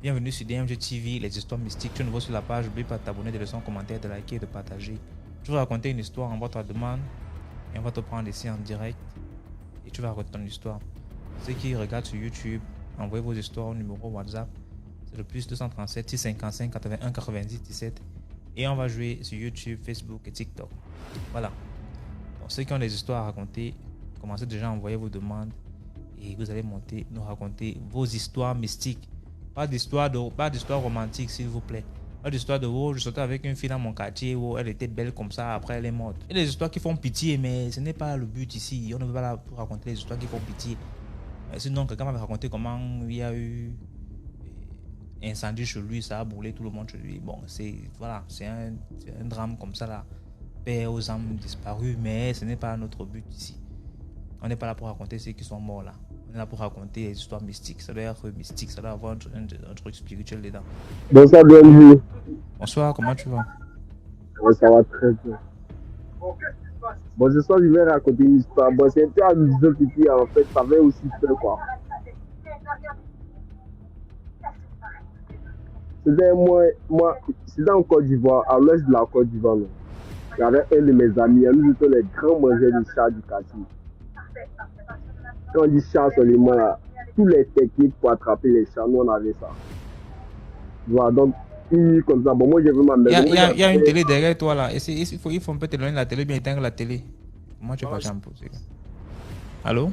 Bienvenue sur DMG TV, les histoires mystiques. Tu es nouveau sur la page, n'oublie pas de t'abonner, de laisser un commentaire, de liker et de partager. Je vais raconter une histoire, envoie ta demande et on va te prendre ici en direct et tu vas raconter ton histoire. Ceux qui regardent sur YouTube, envoyez vos histoires au numéro WhatsApp. C'est le plus 237 655 81 90 17 et on va jouer sur YouTube, Facebook et TikTok. Voilà. Donc, ceux qui ont des histoires à raconter, commencez déjà à envoyer vos demandes et vous allez monter, nous raconter vos histoires mystiques. Pas d'histoire romantique, s'il vous plaît. Pas d'histoire de je sortais avec une fille dans mon quartier où elle était belle comme ça, après elle est morte. Il y a des histoires qui font pitié, mais ce n'est pas le but ici. On ne veut pas là pour raconter les histoires qui font pitié. Sinon, quelqu'un m'avait raconté comment il y a eu incendie chez lui, ça a brûlé tout le monde chez lui. Bon, c'est un drame comme ça là. Paix aux âmes disparues, mais ce n'est pas notre but ici. On n'est pas là pour raconter ceux qui sont morts là. On est là pour raconter des histoires mystiques. Ça doit être mystique, ça doit avoir un truc spirituel dedans. Bonsoir, bienvenue. Bonsoir, comment tu vas? Ouais, ça va très bien. Bon, ce soir, je vais raconter une histoire. Bon, c'est un peu amusant, puis en fait, ça avait aussi peur, quoi. C'était en Côte d'Ivoire, à l'ouest de la Côte d'Ivoire. Il y avait un de mes amis, nous étions les grands mangeurs de chats du quartier. Quand on dit chat seulement, là, toutes les techniques pour attraper les chats, nous on avait ça. Voilà, donc, une nuit comme ça, bon, moi j'ai vu ma maison. Il y a une télé derrière toi là. Il faut un peu t'éloigner la télé, bien éteindre la télé. Comment tu fais ça un peu? Allô?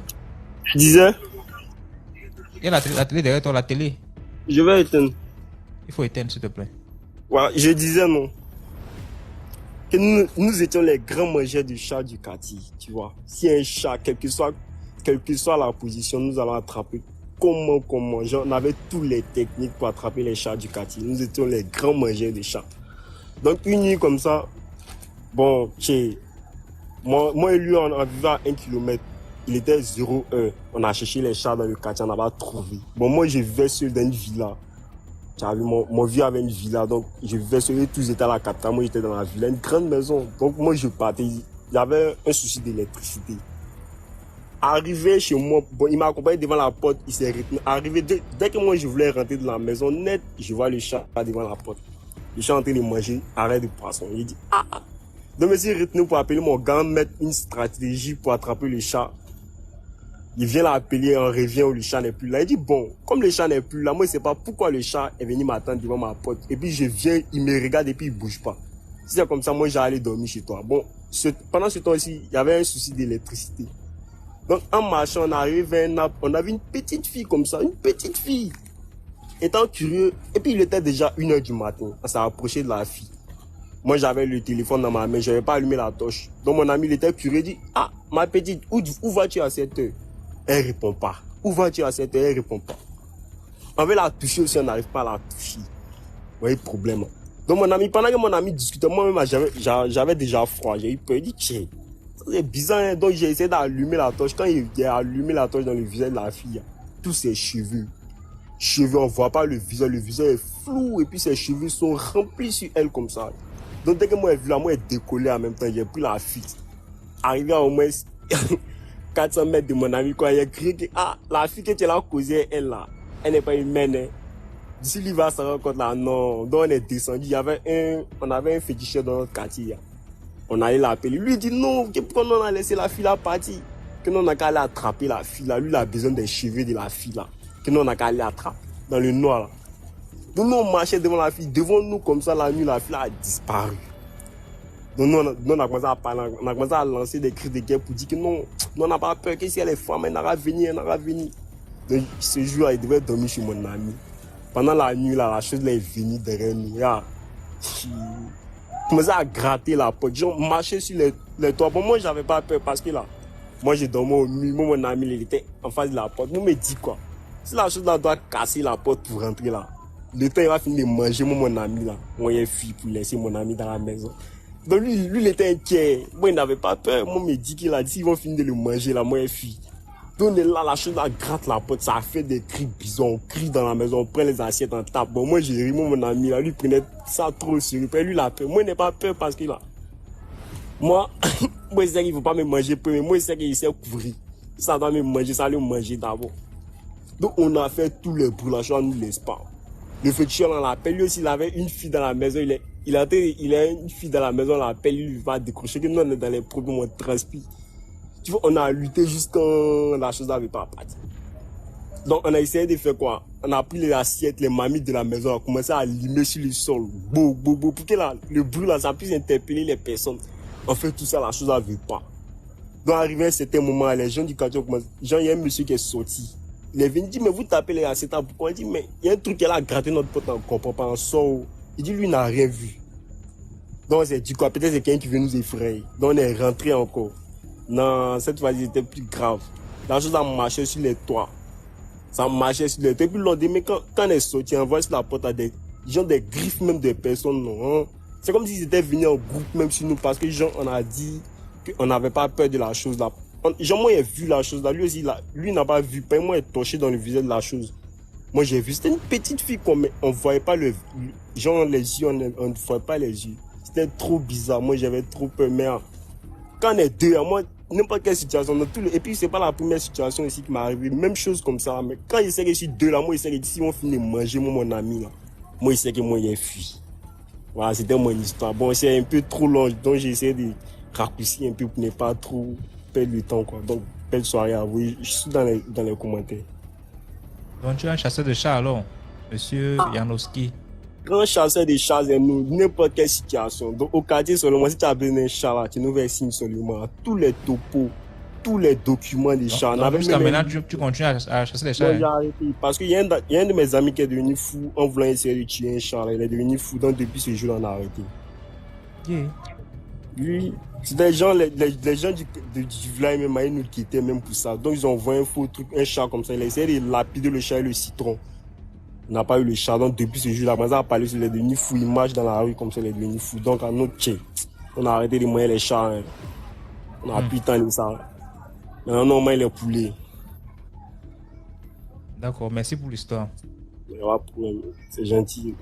Je disais? Il y a la télé derrière toi, la télé. Je vais éteindre. Il faut éteindre, s'il te plaît. Voilà, je disais non. Que nous étions les grands mangeurs de chats du quartier, tu vois. Si un chat, quelle que soit la position, nous allons attraper. Comment. On avait toutes les techniques pour attraper les chats du quartier. Nous étions les grands mangeurs de chats. Donc, une nuit comme ça, bon, moi et lui, on vivait à 1 kilomètre. Il était 0 heure. On a cherché les chats dans le quartier, on n'a pas trouvé. Bon, moi, je vivais seul dans une villa. Mon vieux avait une villa, donc je vivais seul, tous étaient à la capitale, moi j'étais dans la villa, une grande maison. Donc moi je partais, il y avait un souci d'électricité. Arrivé chez moi, bon, il m'a accompagné devant la porte, il s'est retenu. Arrivé, dès que moi je voulais rentrer dans la maison, net, je vois le chat devant la porte. Le chat en train de manger arrêt de poisson. Il dit ah. Donc je me suis retenu pour appeler mon gars, mettre une stratégie pour attraper le chat. Il vient l'appeler, on revient où le chat n'est plus là. Il dit bon, comme le chat n'est plus là, moi je sais pas pourquoi le chat est venu m'attendre devant ma porte. Et puis je viens, il me regarde et puis il bouge pas. Si c'est comme ça, moi j'allais dormir chez toi. Bon, pendant ce temps-ci, il y avait un souci d'électricité. Donc en marchant, on arrive vers un arbre, on avait une petite fille comme ça, une petite fille. Étant curieux, et puis il était déjà 1h du matin, on s'est approché de la fille. Moi j'avais le téléphone dans ma main, je n'avais pas allumé la torche. Donc mon ami il était curieux, il dit ah ma petite, où vas-tu à cette heure? Elle répond pas. Où vas-tu à cette heure? Elle répond pas. On veut la toucher aussi, on n'arrive pas à la toucher. Vous voyez le problème. Donc mon ami, pendant que mon ami discutait, moi-même j'avais déjà froid. J'ai eu peur. Il dit tiens, c'est bizarre. Hein? Donc j'ai essayé d'allumer la torche. Quand il a allumé la torche dans le visage de la fille, tous ses cheveux, on voit pas le visage est flou et puis ses cheveux sont remplis sur elle comme ça. Donc dès que moi j'ai vu la, moi elle décollé en même temps, j'ai pris la fille. Arrivé à au moins 400 mètres de mon ami, quoi, il a crié que, ah, la fille que tu l'as causée, elle là, elle n'est pas humaine, hein. D'ici l'hiver, ça rencontre là, non. Donc on est descendu, on avait un féticheur dans notre quartier, hein. On allait l'appeler. Lui, il dit non, pourquoi on a laissé la fille là partir? Que nous, on n'a qu'à aller attraper la fille là. Lui, il a besoin des cheveux de la fille là. Que nous, on n'a qu'à aller attraper dans le noir là. Donc nous, on marchait devant la fille, devant nous comme ça, la nuit, la fille là a disparu. Donc nous, on a commencé à parler, on a commencé à lancer des cris de guerre pour dire que non, on n'a pas peur que si elle est femme, elle n'aura venir. Donc ce jour-là, il devait dormir chez mon ami. Pendant la nuit, là, la chose là est venue derrière nous. Je commençais à gratter la porte. Je marchais sur les toits. Bon, moi, j'avais pas peur parce que là, moi, j'ai dormi au mur. Moi, mon ami, il était en face de la porte. Moi, me dit quoi? Si la chose là doit casser la porte pour rentrer là, le temps, il va finir de manger mon ami là. Moi, il fui pour laisser mon ami dans la maison. Donc lui, il était inquiet. Moi, il n'avait pas peur. Moi, il me dit qu'il a dit, ils vont finir de le manger là. Moi, il fuit. Donc là, la chose là gratte la porte. Ça a fait des cris bizarres. On crie dans la maison, on prend les assiettes, on tape. Bon, moi, j'ai ri, mon ami là, lui prenait ça trop sérieux. Lui, il a peur. Moi, il n'a pas peur parce qu'il a. Moi, moi, c'est qu'il ne faut pas me manger premier. Moi, c'est qu'il sait couvrir. Ça doit me manger, ça doit le manger d'abord. Donc, on a fait tout le bruit. La chose ne nous laisse pas. Le féticheur, on l'appelle. Lui aussi, il avait une fille dans la maison. Il a une fille dans la maison, on l'appelle. Il va décrocher. Que nous, on est dans les problèmes, on transpire. Tu vois, on a lutté jusqu'à la chose n'avait pas parti. Donc, on a essayé de faire quoi? On a pris les assiettes, les mamites de la maison, on a commencé à limer sur le sol. Pour que le bruit là, ça puisse interpeller les personnes. On fait tout ça, la chose n'avait pas. Donc, arrivé à un certain moment, les gens du quartier ont commencé. Genre, il y a un monsieur qui est sorti. Il est venu dire, mais vous tapez les assiettes, pourquoi? Il dit, mais il y a un truc qui a gratté notre pote, on ne comprend pas, on sort. Il dit, lui, il n'a rien vu. Donc, c'est du quoi? Peut-être c'est quelqu'un qui veut nous effrayer. Donc, on est rentré encore. Non, cette fois-ci, c'était plus grave. La chose a marché sur les toits. Ça marchait sur les toits. Et puis, l'on dit, mais quand on est sorti, on voit sur la porte, des gens, des griffes même des personnes, non. Hein? C'est comme s'ils étaient venus en groupe même sur nous, parce que gens, on a dit qu'on n'avait pas peur de la chose là. Genre, moi, j'ai vu la chose là. Lui aussi, lui n'a pas vu. Moi, il est touché dans le visage de la chose. Moi, j'ai vu. C'était une petite fille, quoi, mais on voyait pas genre, les yeux, on ne voyait pas les yeux. C'était trop bizarre. Moi, j'avais trop peur. Mais quand on est deux, moi, n'importe quelle situation, et puis c'est pas la première situation ici qui m'est arrivée, même chose comme ça, mais quand il sait que je suis deux là, moi il sait que si on finit de manger, moi mon ami là, moi il sait que moi il est fui. Voilà, c'était mon histoire. Bon, c'est un peu trop long, donc j'ai essayé de raccourcir un peu pour ne pas trop perdre le temps, quoi. Donc, belle soirée à vous, je suis dans les commentaires. Donc tu es un chasseur de chats alors, monsieur Janowski. Grand chasseur de chats et nous, n'importe quelle situation. Donc, au quartier seulement, si tu as besoin d'un chat là, tu nous fais signe seulement. Tous les topos, tous les documents des chats. Donc jusqu'à maintenant, tu continues à chasser les chats. Moi, j'ai arrêté. Parce qu'il y a un de mes amis qui est devenu fou en voulant essayer de tuer un chat. Là. Il est devenu fou. Donc, depuis ce jour-là, on a arrêté. Yeah. Lui, c'est des gens, les gens du village même, ils nous quittaient même pour ça. Donc, ils ont envoyé un faux truc, un chat comme ça. Il a essayé de lapider le chat et le citron. On n'a pas eu le chat. Donc, depuis ce jour-là, on a parlé, il est devenu fou. Il marche dans la rue comme ça, il est devenu fou. Donc, à notre tché, on a arrêté de moyer les chats. Hein. On a plus de temps de ça. Maintenant, on mange les poulets. D'accord, merci pour l'histoire. C'est gentil.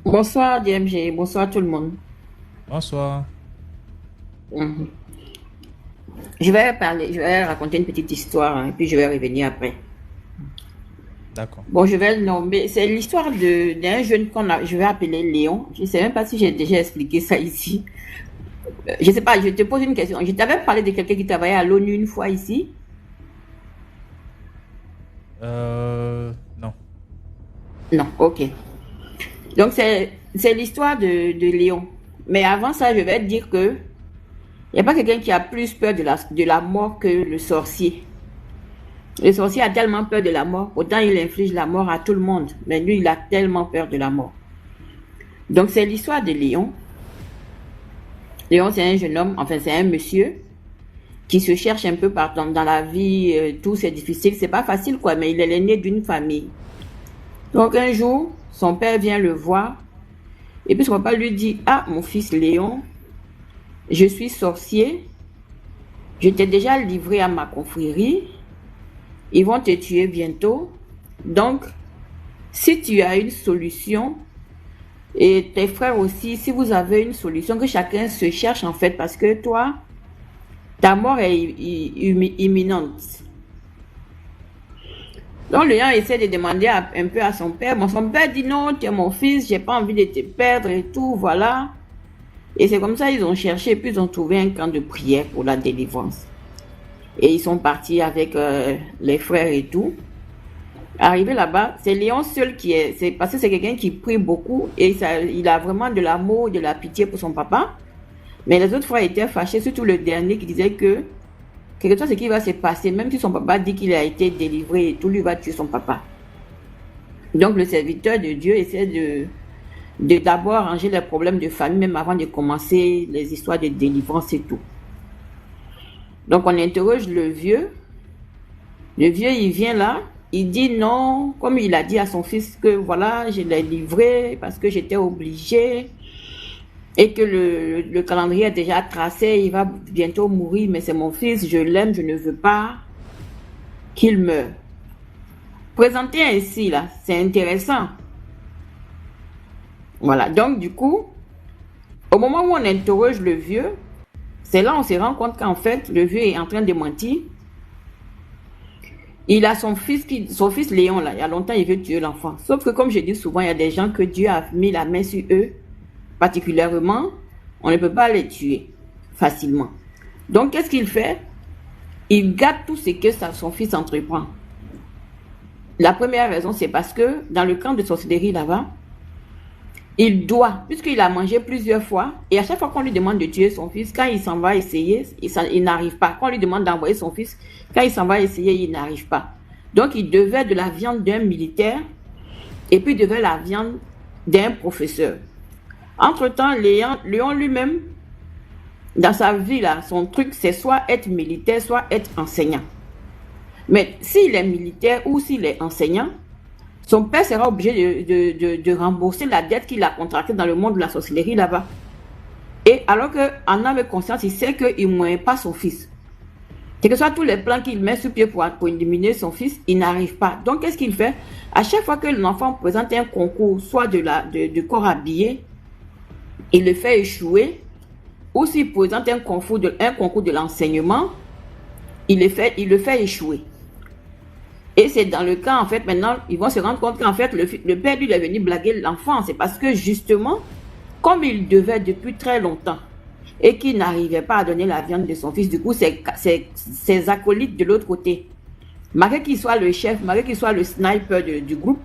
Bonsoir DMG, bonsoir tout le monde. Bonsoir. Je vais raconter une petite histoire, hein, puis je vais revenir après. D'accord. Bon, je vais le nommer. C'est l'histoire d'un jeune je vais appeler Léon. Je ne sais même pas si j'ai déjà expliqué ça ici. Je ne sais pas, je te pose une question. Je t'avais parlé de quelqu'un qui travaillait à l'ONU une fois ici. Non. Non, ok. Donc, c'est l'histoire de Léon. Mais avant ça, je vais te dire que il n'y a pas quelqu'un qui a plus peur de la mort que le sorcier. Le sorcier a tellement peur de la mort, autant il inflige la mort à tout le monde. Mais lui, il a tellement peur de la mort. Donc, c'est l'histoire de Léon. Léon, c'est un jeune homme, enfin, c'est un monsieur qui se cherche un peu partout dans la vie. Tout, c'est difficile. C'est pas facile, quoi, mais il est l'aîné d'une famille. Donc, un jour, son père vient le voir. Et puis, son papa lui dit, « Ah, mon fils Léon, je suis sorcier. Je t'ai déjà livré à ma confrérie. Ils vont te tuer bientôt. Donc, si tu as une solution, et tes frères aussi, si vous avez une solution, que chacun se cherche en fait, parce que toi, ta mort est imminente. » Donc, Léon essaie de demander un peu à son père. Bon, son père dit non, tu es mon fils, j'ai pas envie de te perdre et tout, voilà. Et c'est comme ça ils ont cherché, puis ils ont trouvé un camp de prière pour la délivrance. Et ils sont partis avec les frères et tout. Arrivé là-bas, c'est Léon seul c'est parce que c'est quelqu'un qui prie beaucoup et il a vraiment de l'amour, de la pitié pour son papa. Mais les autres frères étaient fâchés, surtout le dernier qui disait que quelque chose ce qui va se passer, même si son papa dit qu'il a été délivré et tout, lui va tuer son papa. Donc le serviteur de Dieu essaie de d'abord arranger les problèmes de famille, même avant de commencer les histoires de délivrance et tout. Donc on interroge le vieux. Le vieux, il vient là, il dit non, comme il a dit à son fils que voilà, je l'ai livré parce que j'étais obligé et que le calendrier est déjà tracé, il va bientôt mourir, mais c'est mon fils, je l'aime, je ne veux pas qu'il meure. Présenté ainsi là, c'est intéressant. Voilà, donc du coup, Au moment où on interroge le vieux, c'est là on se rend compte qu'en fait, le vieux est en train de mentir. Il a son fils Léon, là. Il y a longtemps, il veut tuer l'enfant. Sauf que, comme je dis souvent, il y a des gens que Dieu a mis la main sur eux. Particulièrement, on ne peut pas les tuer facilement. Donc, qu'est-ce qu'il fait? Il gâte tout ce que son fils entreprend. La première raison, c'est parce que dans le camp de sorcellerie là-bas, il doit, puisqu'il a mangé plusieurs fois, et à chaque fois qu'on lui demande de tuer son fils, quand il s'en va essayer, il n'arrive pas. Quand on lui demande d'envoyer son fils, quand il s'en va essayer, il n'arrive pas. Donc, il devait de la viande d'un militaire, et puis il devait la viande d'un professeur. Entre-temps, Léon lui-même, dans sa vie, là, son truc, c'est soit être militaire, soit être enseignant. Mais s'il est militaire ou s'il est enseignant, son père sera obligé de rembourser la dette qu'il a contractée dans le monde de la sorcellerie là-bas. Et alors qu'en âme et conscience, il sait qu'il ne mourra pas son fils. Quels que soient tous les plans qu'il met sur pied pour éliminer son fils, il n'arrive pas. Donc, qu'est-ce qu'il fait? À chaque fois que l'enfant présente un concours, soit de corps habillé, il le fait échouer. Ou s'il présente un concours de l'enseignement, il le fait échouer. Et c'est dans le cas, en fait, maintenant, ils vont se rendre compte qu'en fait, le père, lui, il est venu blaguer l'enfant. C'est parce que, justement, comme il devait depuis très longtemps et qu'il n'arrivait pas à donner la viande de son fils, du coup, ses acolytes de l'autre côté, malgré qu'il soit le chef, malgré qu'il soit le sniper du groupe,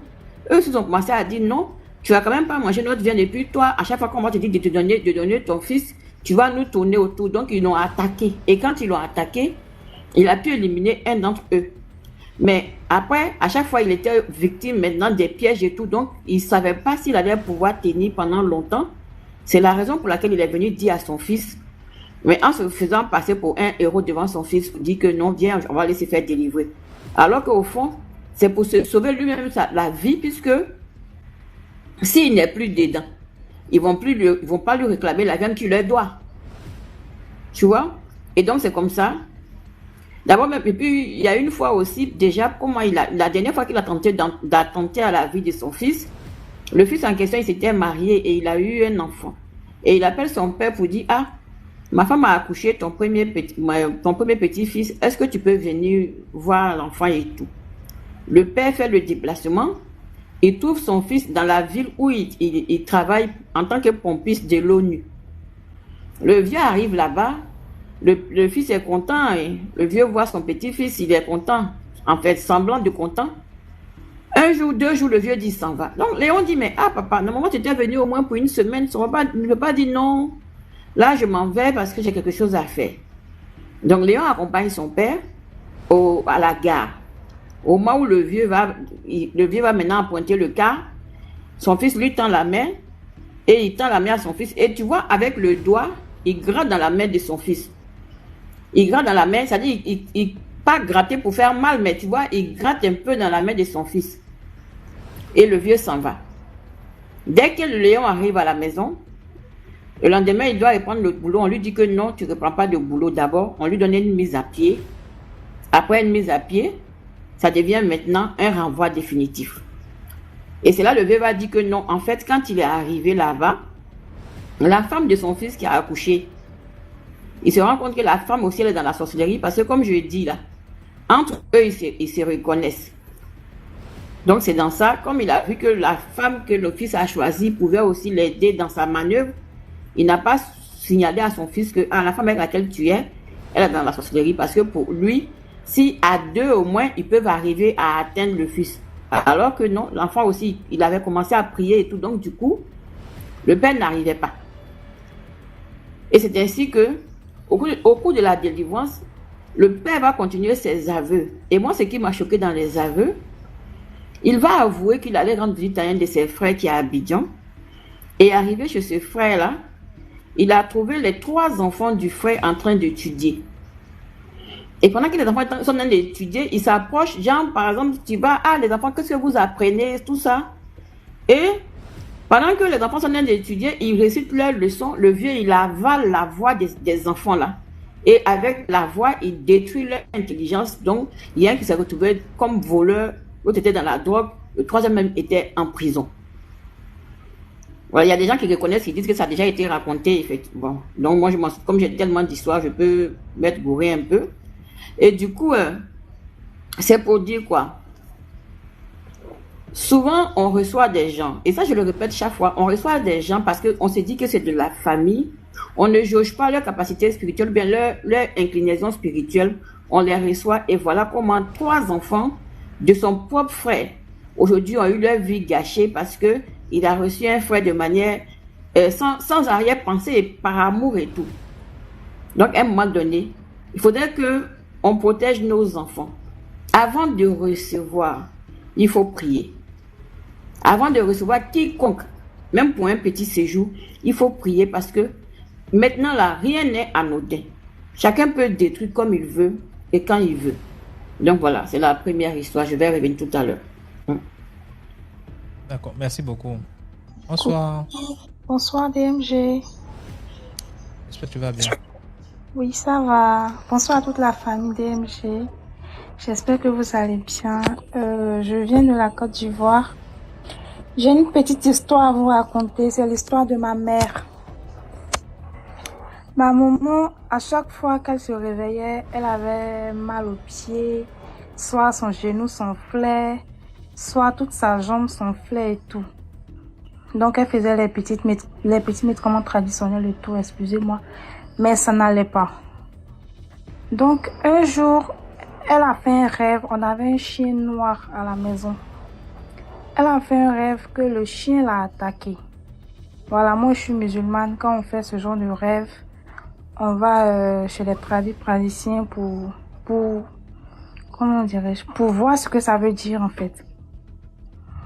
eux, ils ont commencé à dire non, tu vas quand même pas manger notre viande. Et puis, toi, à chaque fois qu'on va te dire de donner ton fils, tu vas nous tourner autour. Donc, ils l'ont attaqué. Et quand ils l'ont attaqué, il a pu éliminer un d'entre eux. Mais après, à chaque fois, il était victime maintenant des pièges et tout. Donc, il ne savait pas s'il allait pouvoir tenir pendant longtemps. C'est la raison pour laquelle il est venu dire à son fils, mais en se faisant passer pour un héros devant son fils, dit que non, viens, on va laisser faire délivrer. Alors qu'au fond, c'est pour se sauver lui-même la vie, puisque s'il n'est plus dedans, ils vont pas lui réclamer la viande qu'il leur doit. Tu vois? Et donc, c'est comme ça. D'abord, et puis, il y a une fois aussi, déjà, la dernière fois qu'il a tenté d'attenter à la vie de son fils, le fils en question, il s'était marié et il a eu un enfant. Et il appelle son père pour dire, ah, ma femme a accouché ton premier petit-fils, est-ce que tu peux venir voir l'enfant et tout? Le père fait le déplacement, il trouve son fils dans la ville où il travaille en tant que pompiste de l'ONU. Le vieux arrive là-bas, le fils est content, et le vieux voit son petit-fils, il est content, en fait, semblant de content. Un jour, 2 jours, le vieux dit s'en va. Donc Léon dit, mais ah papa, normalement tu étais venu au moins pour une semaine, tu ne peux pas dire non. Là, je m'en vais parce que j'ai quelque chose à faire. Donc Léon accompagne son père à la gare. Au moment où le vieux va maintenant pointer le car, son fils lui tend la main et il tend la main à son fils. Et tu vois, avec le doigt, il gratte dans la main de son fils. Il gratte dans la main, c'est-à-dire, pas gratter pour faire mal, mais tu vois, il gratte un peu dans la main de son fils. Et le vieux s'en va. Dès que le Léon arrive à la maison, le lendemain, il doit reprendre le boulot. On lui dit que non, tu ne reprends pas de boulot d'abord. On lui donne une mise à pied. Après une mise à pied, ça devient maintenant un renvoi définitif. Et c'est là le vieux va dire que non. En fait, quand il est arrivé là-bas, la femme de son fils qui a accouché, il se rend compte que la femme aussi elle est dans la sorcellerie parce que comme je dis là, entre eux ils se reconnaissent. Donc c'est dans ça, comme il a vu que la femme que le fils a choisie pouvait aussi l'aider dans sa manœuvre, il n'a pas signalé à son fils que la femme avec laquelle tu es, elle est dans la sorcellerie parce que pour lui, si à 2 au moins, ils peuvent arriver à atteindre le fils. Alors que non, l'enfant aussi, il avait commencé à prier et tout, donc du coup, le père n'arrivait pas. Et c'est ainsi que au cours de la délivrance, le père va continuer ses aveux. Et moi, ce qui m'a choqué dans les aveux, il va avouer qu'il allait rendre visite à un de ses frères qui est à Abidjan. Et arrivé chez ce frère-là, il a trouvé les 3 enfants du frère en train d'étudier. Et pendant que les enfants sont en train d'étudier, il s'approche, genre, par exemple, tu vas, les enfants, qu'est-ce que vous apprenez, tout ça. Et pendant que les enfants sont en train d'étudier, ils récitent leurs leçons. Le vieux, il avale la voix des enfants là. Et avec la voix, il détruit leur intelligence. Donc, il y a un qui s'est retrouvé comme voleur, l'autre était dans la drogue, le 3e même était en prison. Voilà, il y a des gens qui reconnaissent, qui disent que ça a déjà été raconté, effectivement. Bon, donc moi, comme j'ai tellement d'histoires, je peux m'être gouré un peu. Et du coup, c'est pour dire quoi? Souvent, on reçoit des gens, et ça je le répète chaque fois, on reçoit des gens parce qu'on se dit que c'est de la famille, on ne jauge pas leur capacité spirituelle, bien leur inclinaison spirituelle, on les reçoit, et voilà comment 3 enfants de son propre frère, aujourd'hui ont eu leur vie gâchée parce que il a reçu un frère de manière, sans arrière-pensée, et par amour et tout. Donc, à un moment donné, il faudrait que on protège nos enfants. Avant de recevoir, il faut prier. Avant de recevoir quiconque, même pour un petit séjour, il faut prier parce que maintenant là, rien n'est anodin. Chacun peut détruire comme il veut et quand il veut. Donc voilà, c'est la première histoire. Je vais revenir tout à l'heure. D'accord, merci beaucoup. Bonsoir. Bonsoir DMG. J'espère que tu vas bien. Oui, ça va. Bonsoir à toute la famille DMG. J'espère que vous allez bien. Je viens de la Côte d'Ivoire. J'ai une petite histoire à vous raconter. C'est l'histoire de ma mère. Ma maman, à chaque fois qu'elle se réveillait, elle avait mal aux pieds, soit son genou s'enflait, soit toute sa jambe s'enflait et tout. Donc elle faisait les petits médicaments traditionnels et tout, excusez-moi, mais ça n'allait pas. Donc un jour, elle a fait un rêve, on avait un chien noir à la maison. Elle a fait un rêve que le chien l'a attaqué. Voilà, moi je suis musulmane, quand on fait ce genre de rêve, on va chez les praticiens pour comment dirais-je, pour voir ce que ça veut dire en fait.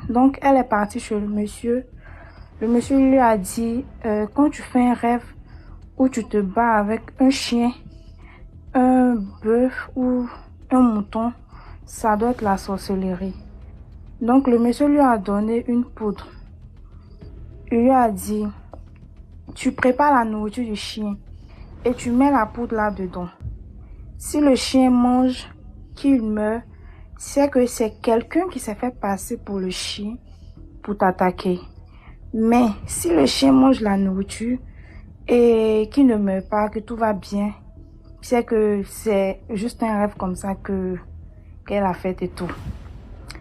Donc elle est partie chez le monsieur. Le monsieur lui a dit, quand tu fais un rêve où tu te bats avec un chien, un bœuf ou un mouton, ça doit être la sorcellerie. Donc le monsieur lui a donné une poudre. Il lui a dit, tu prépares la nourriture du chien et tu mets la poudre là-dedans. Si le chien mange, qu'il meurt, c'est que c'est quelqu'un qui s'est fait passer pour le chien pour t'attaquer. Mais si le chien mange la nourriture et qu'il ne meurt pas, que tout va bien, c'est que c'est juste un rêve comme ça qu'elle a fait et tout.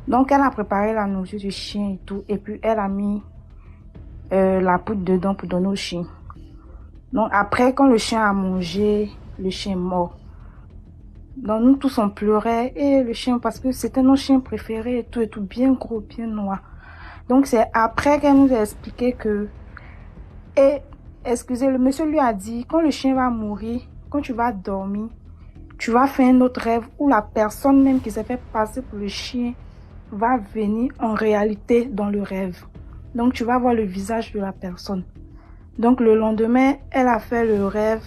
Donc elle a préparé la nourriture du chien et tout, et puis elle a mis la poudre dedans pour donner au chien. Donc après, quand le chien a mangé, le chien est mort. Donc nous tous on pleurait, et le chien, parce que c'était nos chiens préférés et tout, bien gros, bien noir. Donc c'est après qu'elle nous a expliqué que, et excusez, le monsieur lui a dit, quand le chien va mourir, quand tu vas dormir, tu vas faire un autre rêve où la personne même qui s'est fait passer pour le chien va venir en réalité dans le rêve. Donc tu vas voir le visage de la personne. Donc le lendemain, elle a fait le rêve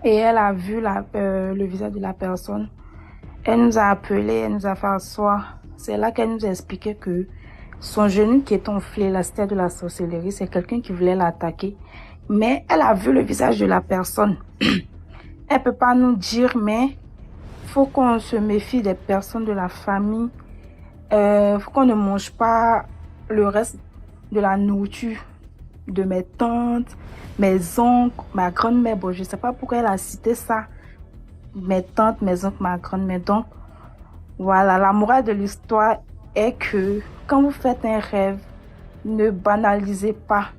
et elle a vu le visage de la personne. Elle nous a appelé, elle nous a fait asseoir. C'est là qu'elle nous a expliqué que son genou qui est enflé, là, c'était de la sorcellerie, c'est quelqu'un qui voulait l'attaquer. Mais elle a vu le visage de la personne. Elle peut pas nous dire, mais faut qu'on se méfie des personnes de la famille. Faut qu'on ne mange pas le reste de la nourriture de mes tantes, mes oncles, ma grand-mère. Bon, je sais pas pourquoi elle a cité ça. Mes tantes, mes oncles, ma grand-mère. Donc, voilà, la morale de l'histoire est que quand vous faites un rêve, ne banalisez pas.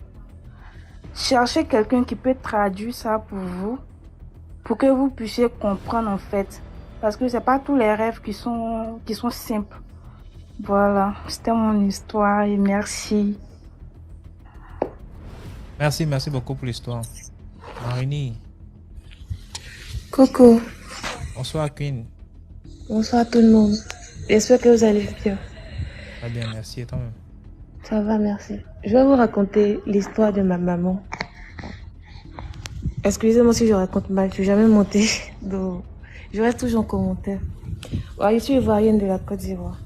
Cherchez quelqu'un qui peut traduire ça pour vous, pour que vous puissiez comprendre en fait. Parce que c'est pas tous les rêves qui sont simples. Voilà, c'était mon histoire et merci. Merci beaucoup pour l'histoire. Marini. Coucou. Bonsoir Queen. Bonsoir tout le monde. J'espère que vous allez bien. Très bien, merci. Et toi-même? Ça va, merci. Je vais vous raconter l'histoire de ma maman. Excusez-moi si je raconte mal, je suis jamais montée, donc je reste toujours en commentaire. Ouais, je suis ivoirienne de la Côte d'Ivoire.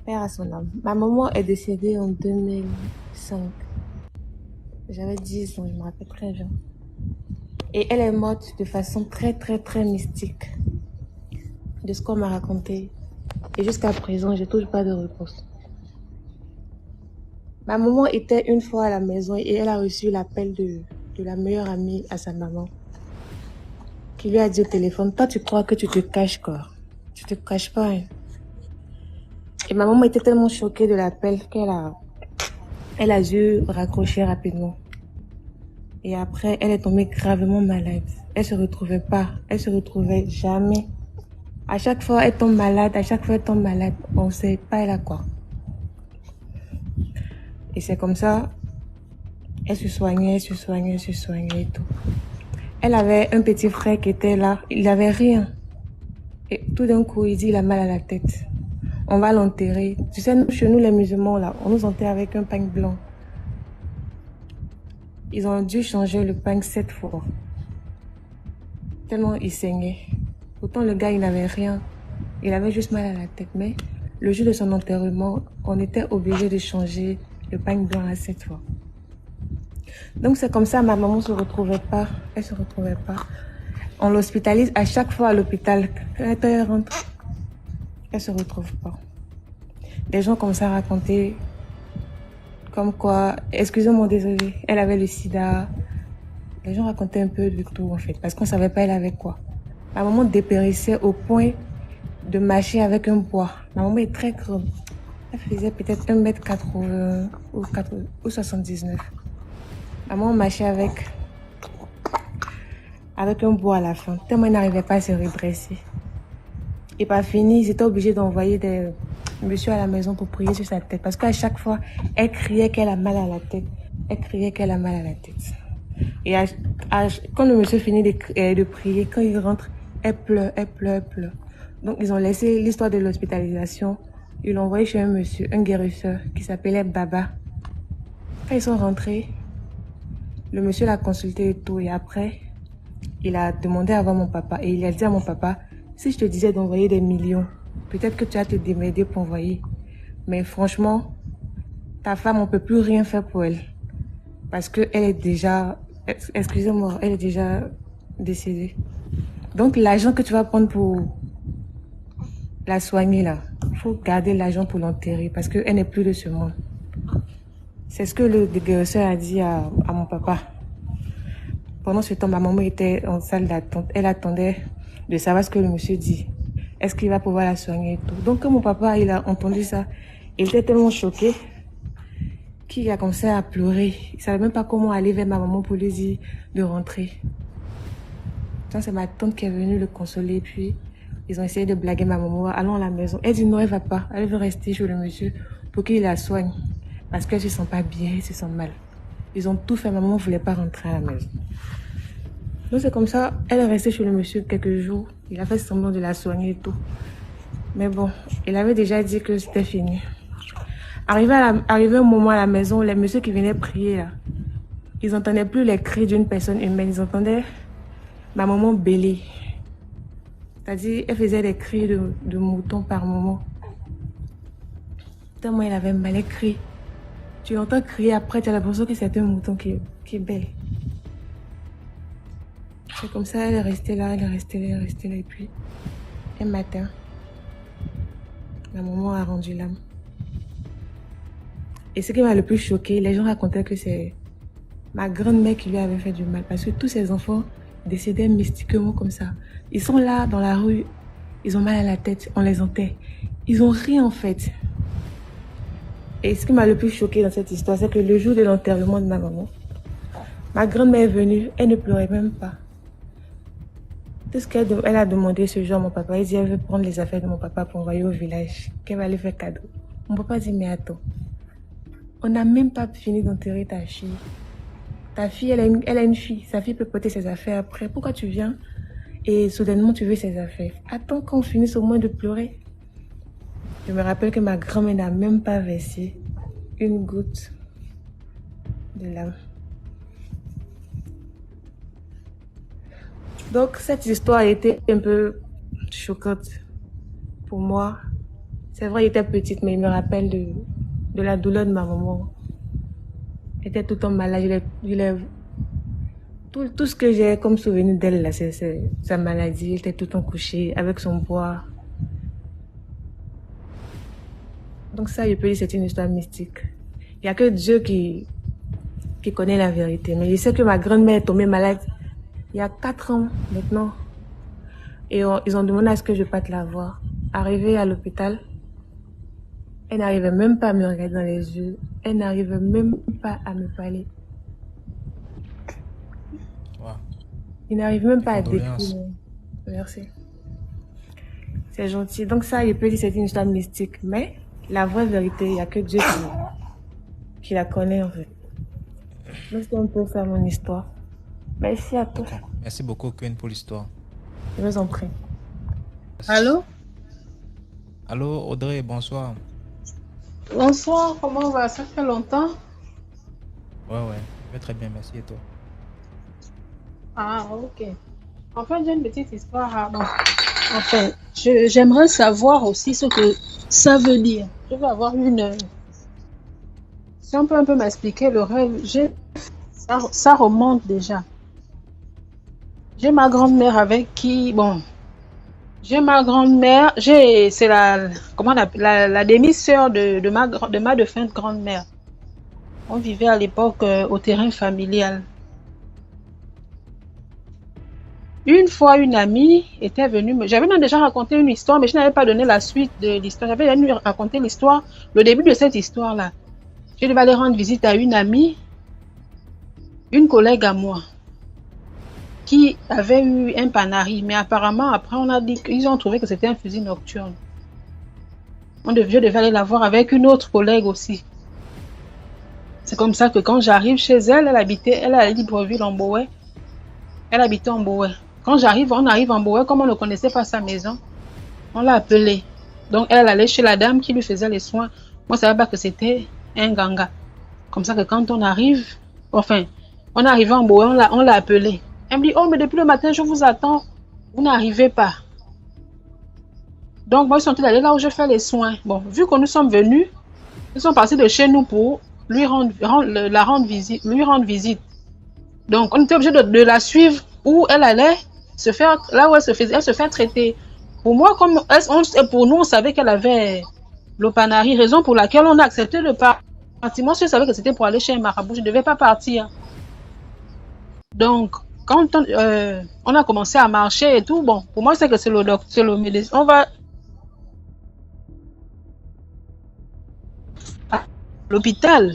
Père à son âme. Ma maman est décédée en 2005. J'avais 10 ans, je me rappelle très bien. Et elle est morte de façon très mystique. De ce qu'on m'a raconté. Et jusqu'à présent, j'ai toujours pas de réponse. Ma maman était une fois à la maison et elle a reçu l'appel de la meilleure amie à sa maman qui lui a dit au téléphone, toi tu crois que tu te caches quoi? Tu te caches pas. Hein? Et ma maman était tellement choquée de l'appel elle a dû raccrocher rapidement. Et après, elle est tombée gravement malade. Elle se retrouvait jamais. À chaque fois, elle tombe malade, On ne sait pas elle a quoi. Et c'est comme ça, elle se soignait et tout. Elle avait un petit frère qui était là, il n'avait rien. Et tout d'un coup, il dit il a mal à la tête. On va l'enterrer. Tu sais, chez nous, les musulmans, là, on nous enterre avec un pagne blanc. Ils ont dû changer le pagne 7 fois. Tellement il saignait. Pourtant, le gars, il n'avait rien. Il avait juste mal à la tête. Mais le jour de son enterrement, on était obligé de changer le pagne blanc à 7 fois. Donc, c'est comme ça, ma maman ne se retrouvait pas. Elle se retrouvait pas. On l'hospitalise à chaque fois à l'hôpital. Quand elle rentre, elle se retrouve pas. Des gens comme ça racontaient comme quoi, excusez-moi, désolé, elle avait le sida. Les gens racontaient un peu de tout en fait, parce qu'on savait pas elle avait quoi. Ma maman dépérissait au point de marcher avec un poids. Ma maman est très grande. Elle faisait peut-être 1m80 ou 79. Ma maman marchait avec un bois à la fin, tellement elle n'arrivait pas à se redresser. Et pas fini, ils étaient obligés d'envoyer des messieurs à la maison pour prier sur sa tête. Parce qu'à chaque fois, elle criait qu'elle a mal à la tête. Et quand le monsieur finit de prier, quand il rentre, elle pleure. Donc ils ont laissé l'histoire de l'hospitalisation. Ils l'ont envoyé chez un monsieur, un guérisseur, qui s'appelait Baba. Quand ils sont rentrés, le monsieur l'a consulté et tout. Et après, il a demandé à voir mon papa. Et il a dit à mon papa, si je te disais d'envoyer des millions, peut-être que tu vas te démerder pour envoyer. Mais franchement, ta femme, on ne peut plus rien faire pour elle. Parce qu'elle est déjà, excusez-moi, elle est déjà décédée. Donc l'argent que tu vas prendre pour la soigner là, il faut garder l'argent pour l'enterrer parce qu'elle n'est plus de ce monde. C'est ce que le guérisseur a dit à mon papa. Pendant ce temps, ma maman était en salle d'attente. Elle attendait de savoir ce que le monsieur dit. Est-ce qu'il va pouvoir la soigner et tout. Donc quand mon papa il a entendu ça, il était tellement choqué qu'il a commencé à pleurer. Il ne savait même pas comment aller vers ma maman pour lui dire de rentrer. Donc c'est ma tante qui est venue le consoler. Puis ils ont essayé de blaguer ma maman. Allons à la maison. Elle dit non, elle ne va pas. Elle veut rester chez le monsieur pour qu'il la soigne. Parce qu'elle ne se sent pas bien, elle se sent mal. Ils ont tout fait. Ma maman ne voulait pas rentrer à la maison. Donc c'est comme ça, elle est restée chez le monsieur quelques jours. Il a fait semblant de la soigner et tout. Mais bon, il avait déjà dit que c'était fini. Arrivé un moment à la maison, les messieurs qui venaient prier, là, ils n'entendaient plus les cris d'une personne humaine. Ils entendaient ma maman bêler. C'est-à-dire, elle faisait des cris de mouton par moment. Tellement elle avait mal, elle crie. Tu l'entends crier après, tu as l'impression que c'est un mouton qui bêle. C'est comme ça, elle est restée là. Et puis, un matin, ma maman a rendu l'âme. Et ce qui m'a le plus choqué, les gens racontaient que c'est ma grand-mère qui lui avait fait du mal. Parce que tous ces enfants décédaient mystiquement comme ça. Ils sont là, dans la rue, ils ont mal à la tête, on les enterre. Ils ont rien en fait. Et ce qui m'a le plus choqué dans cette histoire, c'est que le jour de l'enterrement de ma maman, ma grand-mère est venue, elle ne pleurait même pas. Tout ce qu'elle a demandé ce jour à mon papa, elle dit qu'elle veut prendre les affaires de mon papa pour envoyer au village, qu'elle va aller faire cadeau. Mon papa dit mais attends, on n'a même pas fini d'enterrer ta fille. Ta fille, elle a une fille, sa fille peut porter ses affaires après. Pourquoi tu viens et soudainement tu veux ses affaires? Attends qu'on finisse au moins de pleurer. Je me rappelle que ma grand-mère n'a même pas versé une goutte de larmes. Donc, cette histoire a été un peu choquante pour moi. C'est vrai, elle était petite, mais il me rappelle de la douleur de ma maman. Elle était tout le temps malade. Tout ce que j'ai comme souvenir d'elle, là, c'est sa maladie. Elle était tout le temps couchée avec son poids. Donc ça, je peux dire, c'est une histoire mystique. Il n'y a que Dieu qui connaît la vérité. Mais je sais que ma grand-mère est tombée malade il y a 4 ans maintenant. Et ils ont demandé à ce que je parte la voir. Arrivée à l'hôpital, elle n'arrivait même pas à me regarder dans les yeux. Elle n'arrivait même pas à me parler. Wow. Il n'arrive même pas à Condoléances. décrire. Merci. C'est gentil. Donc ça, je peux dire que c'est une histoire mystique. Mais la vraie vérité, il n'y a que Dieu qui la connaît en fait. Donc c'est un peu ça mon histoire. Merci à tous. D'accord. Merci beaucoup, Queen, pour l'histoire. Je vous en prie. Allô? Allô, Audrey, bonsoir. Bonsoir, comment va? Ça fait longtemps? Ouais, je vais très bien, merci. Et toi? Ah, ok. En fait, j'ai une petite histoire. Bon, enfin, j'aimerais savoir aussi ce que ça veut dire. Je veux avoir une... Si on peut un peu m'expliquer le rêve, ça remonte déjà. J'ai ma grand-mère avec qui... Bon, j'ai ma grand-mère, c'est comment on appelle, la demi-sœur de ma défunte grand-mère. On vivait à l'époque au terrain familial. Une fois, une amie était venue j'avais même déjà raconté une histoire, mais je n'avais pas donné la suite de l'histoire. J'avais venu raconter l'histoire, le début de cette histoire-là. Je devais aller rendre visite à une amie, une collègue à moi, qui avait eu un panari, mais apparemment, après, on a dit qu'ils ont trouvé que c'était un fusil nocturne. Je devais aller la voir avec une autre collègue aussi. C'est comme ça que quand j'arrive chez elle, elle habitait à Libreville, en Boé. Elle habitait en Boé. Quand on arrive en Boé, comme on ne connaissait pas sa maison, on l'a appelée. Donc, elle allait chez la dame qui lui faisait les soins. Moi, je ne savais pas que c'était un ganga. Comme ça que quand on arrive, enfin, on est arrivé en Boé, on l'a appelée. Elle me dit, oh, mais depuis le matin, je vous attends. Vous n'arrivez pas. Donc, moi, je suis en train d'aller là où je fais les soins. Bon, vu que nous sommes venus, nous sommes passés de chez nous pour lui rendre visite. Donc, on était obligé de la suivre où elle allait se faire, là où elle se fait traiter. Pour moi, pour nous, on savait qu'elle avait le panari, raison pour laquelle on a accepté le parti. Moi, je savais que c'était pour aller chez un marabout, je ne devais pas partir. Donc, quand on a commencé à marcher et tout, bon, pour moi, c'est que c'est le médecin. On va à l'hôpital.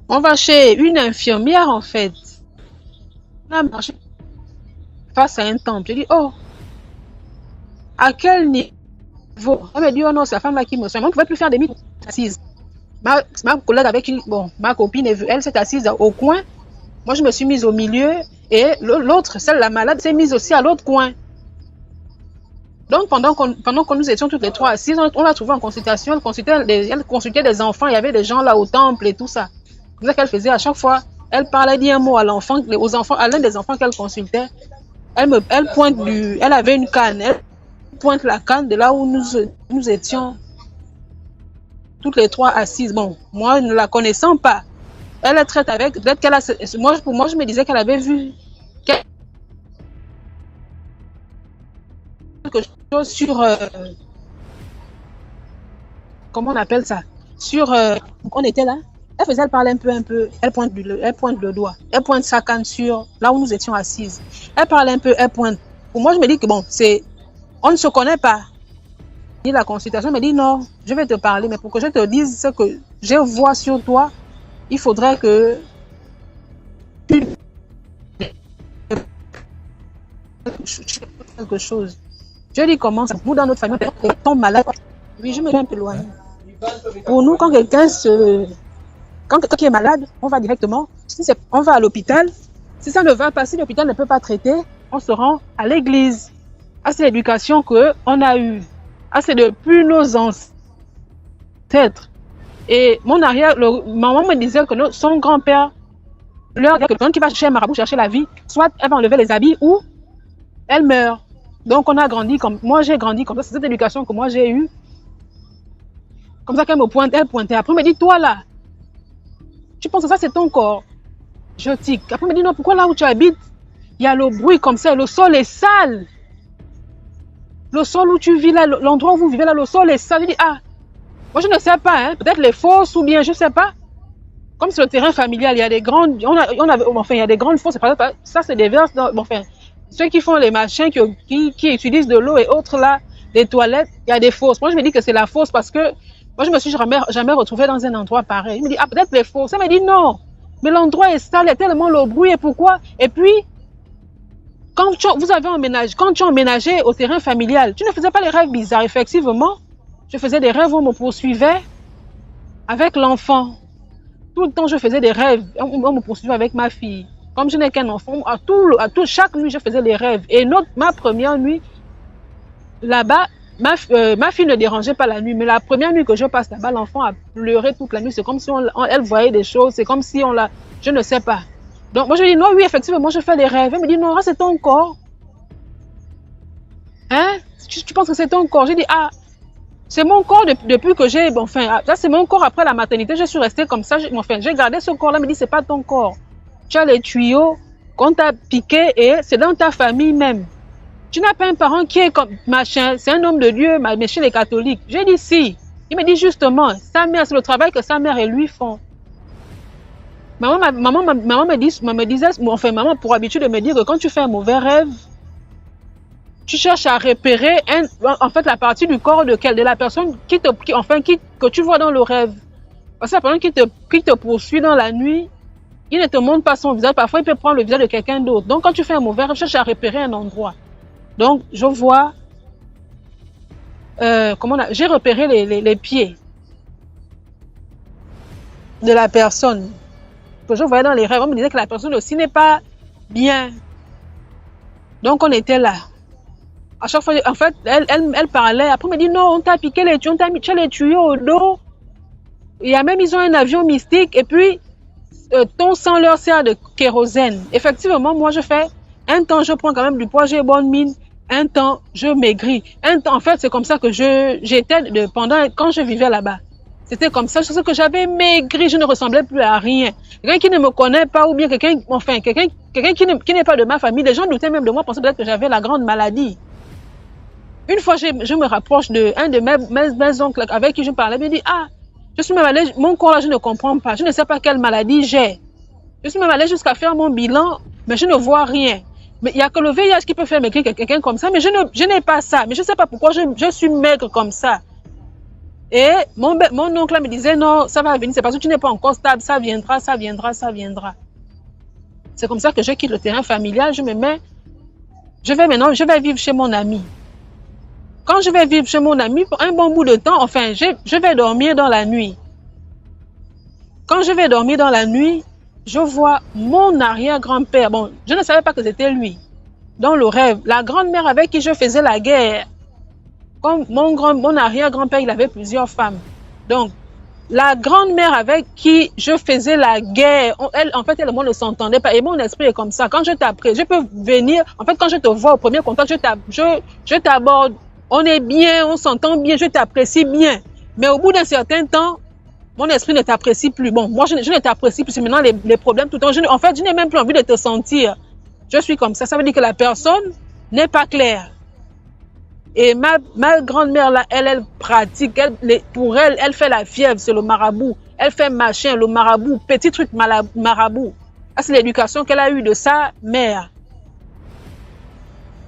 On va chez une infirmière, en fait. On a marché face à un temple. J'ai dit, oh, à quel niveau? Elle m'a dit, oh non, c'est la femme là qui me soigne. Moi, on ne pouvait plus faire des mythes assises. Ma collègue avec qui, bon, ma copine, elle s'est assise au coin. Moi, je me suis mise au milieu et l'autre, celle, la malade, s'est mise aussi à l'autre coin. Donc, pendant que nous étions toutes les trois assises, on l'a trouvée en consultation. Elle consultait des enfants. Il y avait des gens là au temple et tout ça. C'est ça qu'elle faisait à chaque fois. Elle parlait d'un mot à l'enfant, à l'un des enfants qu'elle consultait. Elle avait une canne. Elle pointe la canne de là où nous étions toutes les trois assises. Bon, moi, ne la connaissant pas, elle est traite avec. Peut-être qu'elle a. Pour moi, je me disais qu'elle avait vu quelque chose sur. Comment on appelle ça? On était là. Elle parle un peu. Elle pointe le doigt. Elle pointe sa canne sur là où nous étions assises. Elle parle un peu. Elle pointe. Pour moi, je me dis que bon, on ne se connaît pas. Et la consultation me dit non, je vais te parler, mais pour que je te dise ce que je vois sur toi, il faudrait que tu quelque chose. Je dis comment ça. Nous, dans notre famille, on tombe malade. Oui, je me vais un peu loin. Pour nous, quand quelqu'un qui est malade, on va directement, on va à l'hôpital. Si ça ne va pas, si l'hôpital ne peut pas traiter, on se rend à l'église. C'est l'éducation qu'on a eue. C'est depuis nos ancêtres. Et maman me disait que son grand-père leur dit que quelqu'un qui va chez un marabout chercher la vie, soit elle va enlever les habits ou elle meurt. Donc on a grandi moi j'ai grandi comme ça, c'est cette éducation que moi j'ai eue. Comme ça qu'elle me pointe, elle pointait. Après elle me dit, toi là, tu penses que ça c'est ton corps? Je tic. Après elle me dit, non, pourquoi là où tu habites, il y a le bruit comme ça, le sol est sale. Le sol où tu vis là, l'endroit où vous vivez là, le sol est sale. Je dis, Moi, je ne sais pas, hein. Peut-être les fosses ou bien, je ne sais pas. Comme sur le terrain familial, il y a des grandes, il y a des grandes fosses. Ça, c'est des verses. Ceux qui font les machins, qui utilisent de l'eau et autres là, les toilettes, il y a des fosses. Moi, je me dis que c'est la fosse parce que moi, je me suis jamais retrouvée dans un endroit pareil. Je me dis, ah, peut-être les fosses. Ça me dit non. Mais l'endroit est sale, il y a tellement le bruit et pourquoi? Et puis, quand tu as emménagé au terrain familial, tu ne faisais pas les rêves bizarres. Effectivement, je faisais des rêves où on me poursuivait avec l'enfant. Tout le temps, je faisais des rêves. On me poursuivait avec ma fille. Comme je n'ai qu'un enfant, chaque nuit, je faisais des rêves. Et ma première nuit, là-bas, ma fille ne dérangeait pas la nuit. Mais la première nuit que je passe là-bas, l'enfant a pleuré toute la nuit. C'est comme si elle voyait des choses. C'est comme si je ne sais pas. Donc, moi, je dis non, oui, effectivement, je fais des rêves. Elle me dit non, c'est ton corps. Hein? Tu penses que c'est ton corps? J'ai dit, ah, c'est mon corps depuis que ça c'est mon corps après la maternité, je suis restée comme ça, j'ai gardé ce corps-là, me dit c'est pas ton corps. Tu as les tuyaux qu'on t'a piqué et c'est dans ta famille même. Tu n'as pas un parent qui est comme machin, c'est un homme de Dieu, mais chez les catholiques. J'ai dit si. Il me dit justement, sa mère, c'est le travail que sa mère et lui font. Maman pour habitude de me dire que quand tu fais un mauvais rêve, tu cherches à repérer la partie du corps de la personne que tu vois dans le rêve. Parce que la personne qui te poursuit dans la nuit, il ne te montre pas son visage. Parfois, il peut prendre le visage de quelqu'un d'autre. Donc, quand tu fais un mauvais rêve, tu cherches à repérer un endroit. Donc, je vois... j'ai repéré les pieds de la personne. Que je voyais dans les rêves. On me disait que la personne aussi n'est pas bien. Donc, on était là. À chaque fois, en fait, elle parlait. Après, elle me dit non, on t'a piqué les tuyaux, on t'a mis les tuyaux au dos. Ils ont un avion mystique. Et puis, ton sang leur sert de kérosène. Effectivement, moi, je fais un temps, je prends quand même du poids, j'ai bonne mine. Un temps, je maigris. Un temps, en fait, c'est comme ça que j'étais quand je vivais là-bas. C'était comme ça, je sais que j'avais maigri, je ne ressemblais plus à rien. Quelqu'un qui ne me connaît pas ou bien quelqu'un qui n'est pas de ma famille, les gens doutaient même de moi, pensaient peut-être que j'avais la grande maladie. Une fois, je me rapproche d'un de mes oncles avec qui je parlais, il me dit, ah, je suis même allée, mon corps là, je ne comprends pas, je ne sais pas quelle maladie j'ai. Je suis même allée jusqu'à faire mon bilan, mais je ne vois rien. Mais il n'y a que le VIH qui peut faire maigrir quelqu'un comme ça, mais je n'ai pas ça. Mais je ne sais pas pourquoi je suis maigre comme ça. Et mon oncle là me disait, non, ça va venir, c'est parce que tu n'es pas encore stable, ça viendra, ça viendra, ça viendra. C'est comme ça que je quitte le terrain familial, je vais vivre chez mon ami. Quand je vais vivre chez mon ami, pour un bon bout de temps, je vais dormir dans la nuit. Quand je vais dormir dans la nuit, je vois mon arrière-grand-père. Bon, je ne savais pas que c'était lui. Dans le rêve, la grand-mère avec qui je faisais la guerre. Comme mon arrière-grand-père, il avait plusieurs femmes. Donc, la grand-mère avec qui je faisais la guerre, elle et moi ne s'entendait pas. Et mon esprit est comme ça. Quand je t'apprête, je peux venir. En fait, quand je te vois au premier contact, je t'aborde. On est bien, on s'entend bien, je t'apprécie bien. Mais au bout d'un certain temps, mon esprit ne t'apprécie plus. Bon, moi, je ne t'apprécie plus. C'est maintenant les problèmes tout le temps. Je n'ai même plus envie de te sentir. Je suis comme ça. Ça veut dire que la personne n'est pas claire. Et ma grand-mère, là, elle pratique. Pour elle, elle fait la fièvre, c'est le marabout. Elle fait machin, le marabout, petit truc marabout. C'est l'éducation qu'elle a eue de sa mère.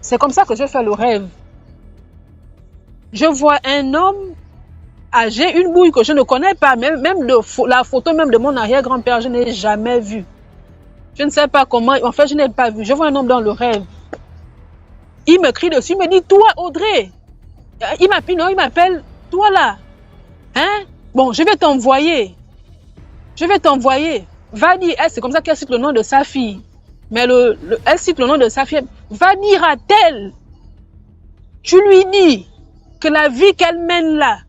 C'est comme ça que je fais le rêve. Je vois un homme âgé, une bouille que je ne connais pas, même la photo même de mon arrière-grand-père, je n'ai jamais vue. Je ne sais pas comment, en fait, je n'ai pas vu. Je vois un homme dans le rêve. Il me crie dessus, il me dit, toi, Audrey. Il m'appelle, toi là. Hein? Bon, je vais t'envoyer. Va dire, c'est comme ça qu'elle cite le nom de sa fille. Mais elle cite le nom de sa fille. Va dire à telle. Tu lui dis que la vie qu'elle mène là,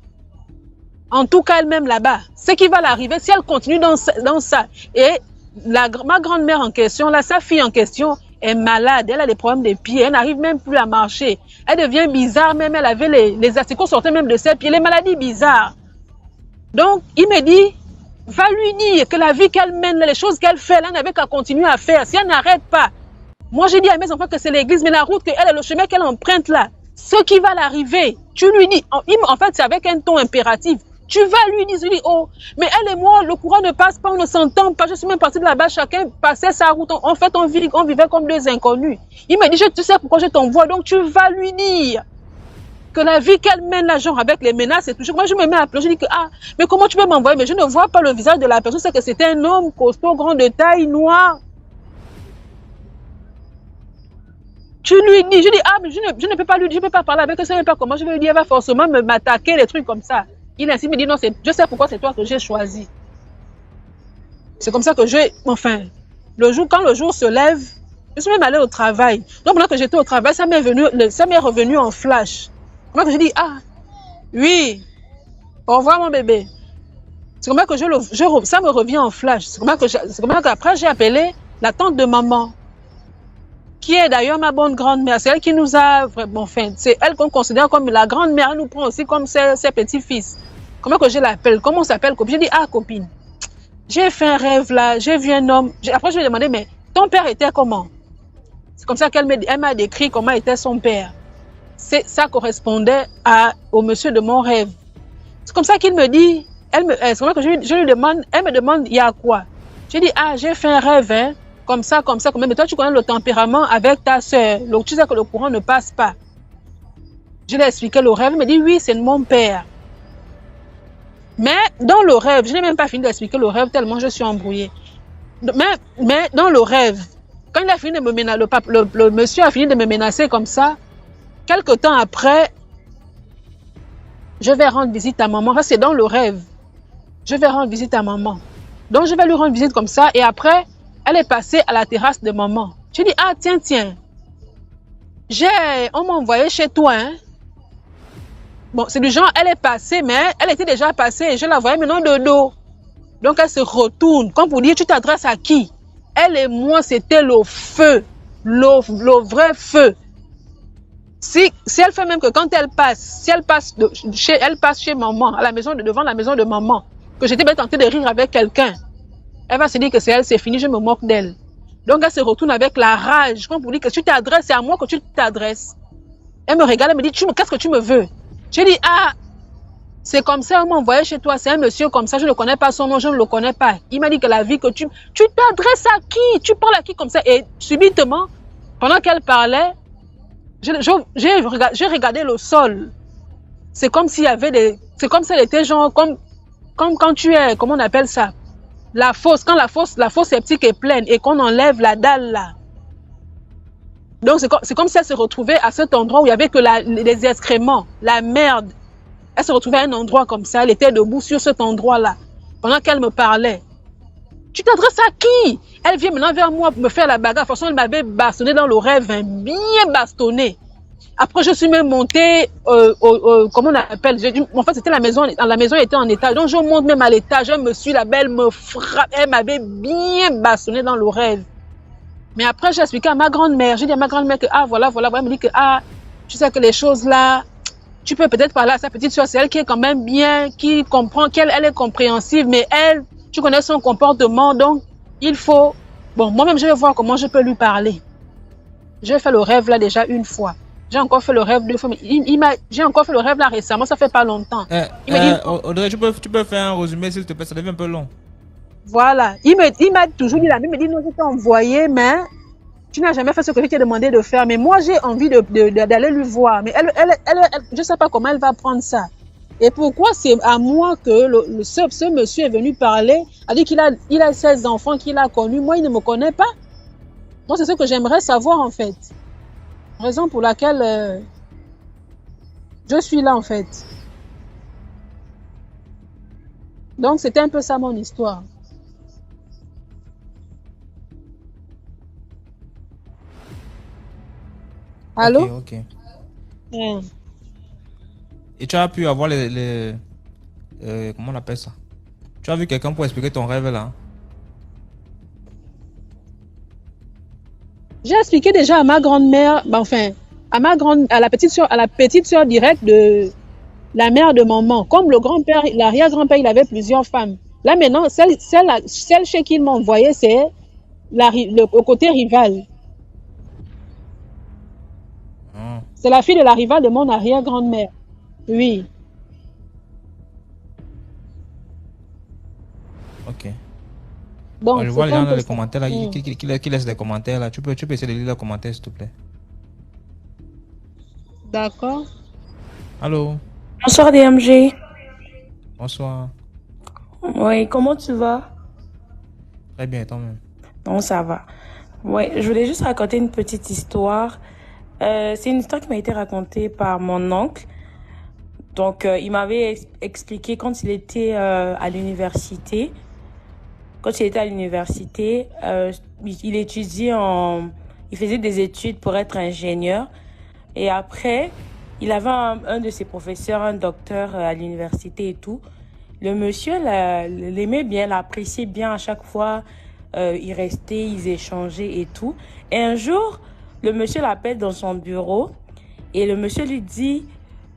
en tout cas elle-même là-bas, ce qui va l'arriver, si elle continue dans ça, et ma grand-mère en question, là, sa fille en question, est malade, elle a des problèmes de pieds, elle n'arrive même plus à marcher, elle devient bizarre, même elle avait les asticots sortaient même de ses pieds, les maladies bizarres. Donc, il me dit, va lui dire que la vie qu'elle mène, les choses qu'elle fait, elle n'avait qu'à continuer à faire, si elle n'arrête pas. Moi, j'ai dit à mes enfants que c'est l'église, mais la route le chemin qu'elle emprunte là, ce qui va l'arriver, tu lui dis, en fait, c'est avec un ton impératif, Tu vas lui dire, oh, mais elle et moi, le courant ne passe pas, on ne s'entend pas. Je suis même partie de là-bas, chacun passait sa route. En fait, on vivait comme deux inconnus. Il m'a dit, tu sais pourquoi je t'envoie, donc tu vas lui dire que la vie qu'elle mène là, genre avec les menaces et tout. Moi, je me mets à pleurer, je dis que, ah, mais comment tu peux m'envoyer? Mais je ne vois pas le visage de la personne, c'est que c'était un homme costaud, grand de taille, noir. Tu lui dis, je dis, ah, mais je ne peux pas lui dire, je ne peux pas parler avec elle, je ne sais pas comment je vais lui dire, elle va forcément m'attaquer, des trucs comme ça. Il ainsi me dit, non, je sais pourquoi c'est toi que j'ai choisi. C'est comme ça que enfin, quand le jour se lève, je suis même allée au travail. Donc, pendant que j'étais au travail, ça m'est revenu en flash. Comment que je dis, ah, oui, au revoir mon bébé. C'est comme ça que ça me revient en flash. C'est comme ça qu'après, j'ai appelé la tante de maman, qui est d'ailleurs ma bonne grand-mère. C'est elle qui nous a, enfin, c'est elle qu'on considère comme la grand-mère. Elle nous prend aussi comme ses petits-fils. Comment que je l'appelle? Comment on s'appelle? J'ai dit, ah, copine, j'ai fait un rêve là, j'ai vu un homme. Après, je lui ai demandé, mais ton père était comment? C'est comme ça qu'elle m'a décrit comment était son père. Ça correspondait au monsieur de mon rêve. C'est comme ça qu'il me dit, c'est comme ça que je lui demande, elle me demande, il y a quoi? J'ai dit, ah, j'ai fait un rêve, hein, comme ça, mais toi, tu connais le tempérament avec ta soeur. Donc, tu sais que le courant ne passe pas. Je lui ai expliqué le rêve, elle me dit, oui, c'est de mon père. Mais dans le rêve, je n'ai même pas fini d'expliquer le rêve tellement je suis embrouillée. Mais dans le rêve, quand il a fini de me menacer, le monsieur a fini de me menacer comme ça, quelque temps après, je vais rendre visite à maman. Ça, c'est dans le rêve. Je vais rendre visite à maman. Donc, je vais lui rendre visite comme ça. Et après, elle est passée à la terrasse de maman. Je dis, ah, tiens. On m'a envoyé chez toi, hein. Bon, c'est du genre, elle est passée, mais elle était déjà passée et je la voyais maintenant de dos. Donc, elle se retourne. Comme pour dire, tu t'adresses à qui? Elle et moi, c'était le feu. Le vrai feu. Si elle fait même que quand elle passe, elle passe chez maman, à la maison devant la maison de maman, que j'étais bien tentée de rire avec quelqu'un, elle va se dire que c'est elle, c'est fini, je me moque d'elle. Donc, elle se retourne avec la rage. Comme pour dire que tu t'adresses, c'est à moi que tu t'adresses. Elle me regarde, elle me dit, qu'est-ce que tu me veux? J'ai dit, ah, c'est comme ça, on m'a envoyé chez toi, c'est un monsieur comme ça, je ne connais pas son nom, je ne le connais pas. Il m'a dit que la vie que tu t'adresses à qui? Tu parles à qui comme ça? Et subitement, pendant qu'elle parlait, j'ai regardé le sol. C'est comme s'il y avait c'est comme si elle était genre, comme quand tu es, comment on appelle ça? La fosse, quand la fosse septique est pleine et qu'on enlève la dalle là. Donc, c'est comme si elle se retrouvait à cet endroit où il y avait que les excréments, la merde. Elle se retrouvait à un endroit comme ça. Elle était debout sur cet endroit-là. Pendant qu'elle me parlait. Tu t'adresses à qui? Elle vient maintenant vers moi pour me faire la bagarre. De toute façon, elle m'avait bastonné dans le rêve, hein, bien bastonné. Après, je suis même montée, comment on appelle? En fait, c'était la maison était en étage. Donc, je monte même à l'étage. Elle me suit là-bas, elle me frappe. Elle m'avait bien bastonné dans le rêve. Mais après, j'ai expliqué à ma grand-mère. J'ai dit à ma grand-mère que, ah, voilà. Elle me dit que, ah, tu sais que les choses là, tu peux peut-être parler à sa petite soeur. C'est elle qui est quand même bien, qui comprend, elle est compréhensive, mais elle, tu connais son comportement. Donc, il faut, bon, moi-même, je vais voir comment je peux lui parler. J'ai fait le rêve là déjà une fois. J'ai encore fait le rêve 2 fois. J'ai encore fait le rêve là récemment, ça fait pas longtemps. Il m'a dit, Audrey, tu peux faire un résumé s'il te plaît, ça devient un peu long. Voilà. Il m'a toujours dit la même. Il me dit, non, je t'ai envoyé, mais tu n'as jamais fait ce que je t'ai demandé de faire. Mais moi, j'ai envie d'aller lui voir. Mais elle, je ne sais pas comment elle va prendre ça. Et pourquoi c'est à moi que ce monsieur est venu parler, a dit qu'il a 16 enfants qu'il a connus. Moi, il ne me connaît pas. Moi, c'est ce que j'aimerais savoir, en fait. Raison pour laquelle je suis là, en fait. Donc, c'était un peu ça, mon histoire. Allô? Ok. Et tu as pu avoir comment on appelle ça? Tu as vu quelqu'un pour expliquer ton rêve là? J'ai expliqué déjà à ma grand-mère, à la petite sœur directe de la mère de maman. Comme le grand-père, l'arrière-grand-père, il avait plusieurs femmes. Là maintenant, celle chez qui il m'a envoyé, c'est le côté rival. C'est la fille de la rivale de mon arrière-grand-mère. Oui. Donc, Je vois les c'est gens un dans peu les ça. commentaires là, qui laissent des commentaires là. Tu peux essayer de lire leurs commentaires, s'il te plaît. D'accord. Allô, Bonsoir DMG. bonsoir. Oui, comment tu vas? Très bien, et toi-même. Non, ça va. Ouais, je voulais juste raconter une petite histoire. C'est une histoire qui m'a été racontée par mon oncle. Donc, il m'avait expliqué quand il était à l'université. Quand il était à l'université, il étudiait il faisait des études pour être ingénieur. Et après, il avait un de ses professeurs, un docteur à l'université et tout. Le monsieur l'aimait bien, l'appréciait bien à chaque fois. Ils restaient, ils échangeaient et tout. Et un jour, le monsieur l'appelle dans son bureau et le monsieur lui dit,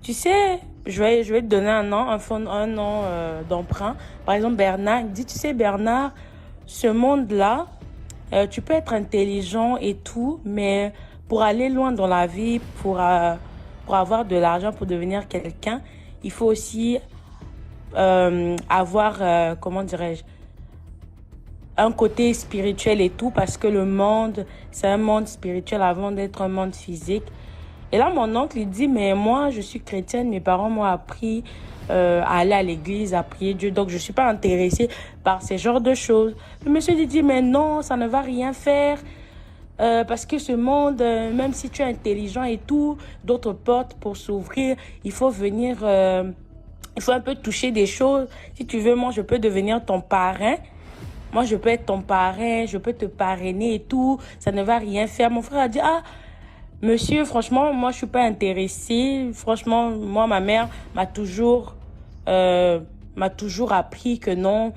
tu sais, je vais te donner un nom, un nom d'emprunt. Par exemple, Bernard, il dit, tu sais, Bernard, ce monde-là, tu peux être intelligent et tout, mais pour aller loin dans la vie, pour avoir de l'argent, pour devenir quelqu'un, il faut aussi avoir, comment dirais-je, un côté spirituel et tout, parce que le monde, c'est un monde spirituel avant d'être un monde physique. Et là, mon oncle, il dit, mais moi, je suis chrétienne, mes parents m'ont appris à aller à l'église, à prier Dieu, donc je suis pas intéressée par ces genres de choses. Le monsieur lui dit, mais non, ça ne va rien faire, parce que ce monde, même si tu es intelligent et tout, d'autres portes pour s'ouvrir, il faut venir, il faut un peu toucher des choses. Si tu veux, moi, je peux devenir ton parrain. Moi, je peux être ton parrain, je peux te parrainer et tout. Ça ne va rien faire. Mon frère a dit, ah, monsieur, franchement, moi, je suis pas intéressée. Franchement, moi, ma mère m'a toujours appris que non,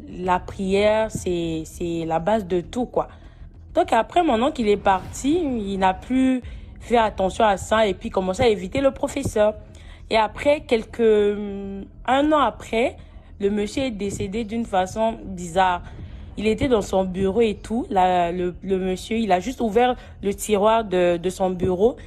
la prière, c'est la base de tout, quoi. Donc après, mon oncle, il est parti. Il n'a plus fait attention à ça et puis commencé à éviter le professeur. Et après, un an après, le monsieur est décédé d'une façon bizarre. Il était dans son bureau et tout. Le monsieur, il a juste ouvert le tiroir de son bureau.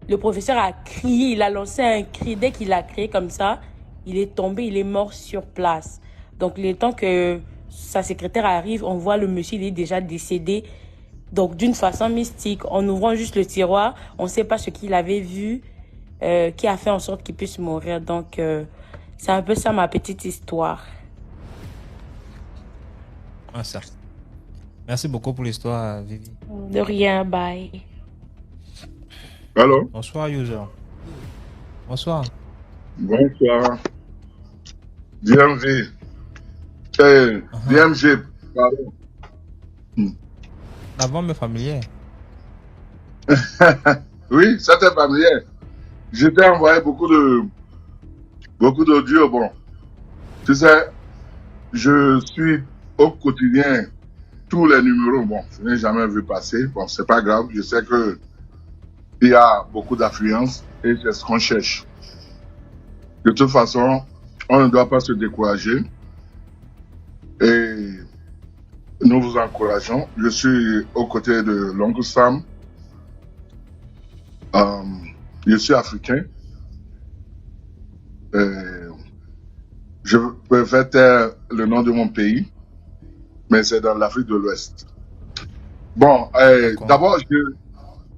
Le professeur a crié, il a lancé un cri. Dès qu'il a crié comme ça, il est tombé, il est mort sur place. Donc, le temps que sa secrétaire arrive, on voit le monsieur, il est déjà décédé. Donc, d'une façon mystique, en ouvrant juste le tiroir, on ne sait pas ce qu'il avait vu, qui a fait en sorte qu'il puisse mourir. Donc, c'est un peu ça ma petite histoire. Ah, ça. Merci beaucoup pour l'histoire, Vivi. De rien, bye. Allô? Bonsoir, user. Bonsoir. Bonsoir. DMV. DMG, pardon. La voix me familière. Oui, ça t'est familier. Je t'ai envoyé beaucoup d'audio. Bon, tu sais, je suis au quotidien tous les numéros. Bon, je n'ai jamais vu passer. Bon, c'est pas grave. Je sais que il y a beaucoup d'affluence et c'est ce qu'on cherche. De toute façon, on ne doit pas se décourager. Et nous vous encourageons. Je suis aux côtés de l'oncle Sam. Je suis africain. Je préfère taire le nom de mon pays, mais c'est dans l'Afrique de l'Ouest. Bon, d'abord,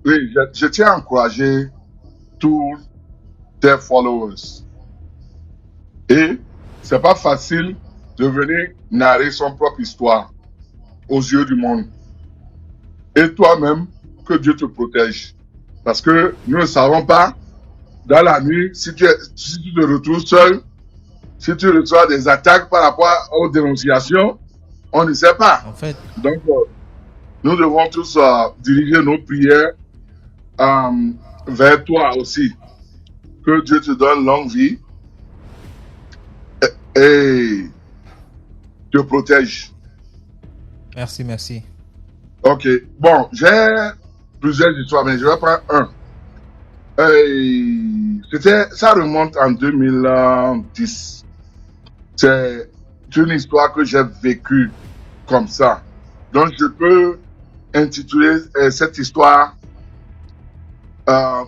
je tiens à encourager tous tes followers. Et c'est pas facile de venir narrer son propre histoire aux yeux du monde. Et toi-même, que Dieu te protège. Parce que nous ne savons pas, dans la nuit, si tu te retrouves seul, si tu reçois des attaques par rapport aux dénonciations, on ne sait pas. En fait, Donc, nous devons tous diriger nos prières vers toi aussi. Que Dieu te donne longue vie et te protège. merci, merci. Ok. Bon, j'ai plusieurs histoires, mais je vais prendre un. Ça remonte en 2010. C'est une histoire que j'ai vécue comme ça. Donc, je peux intituler cette histoire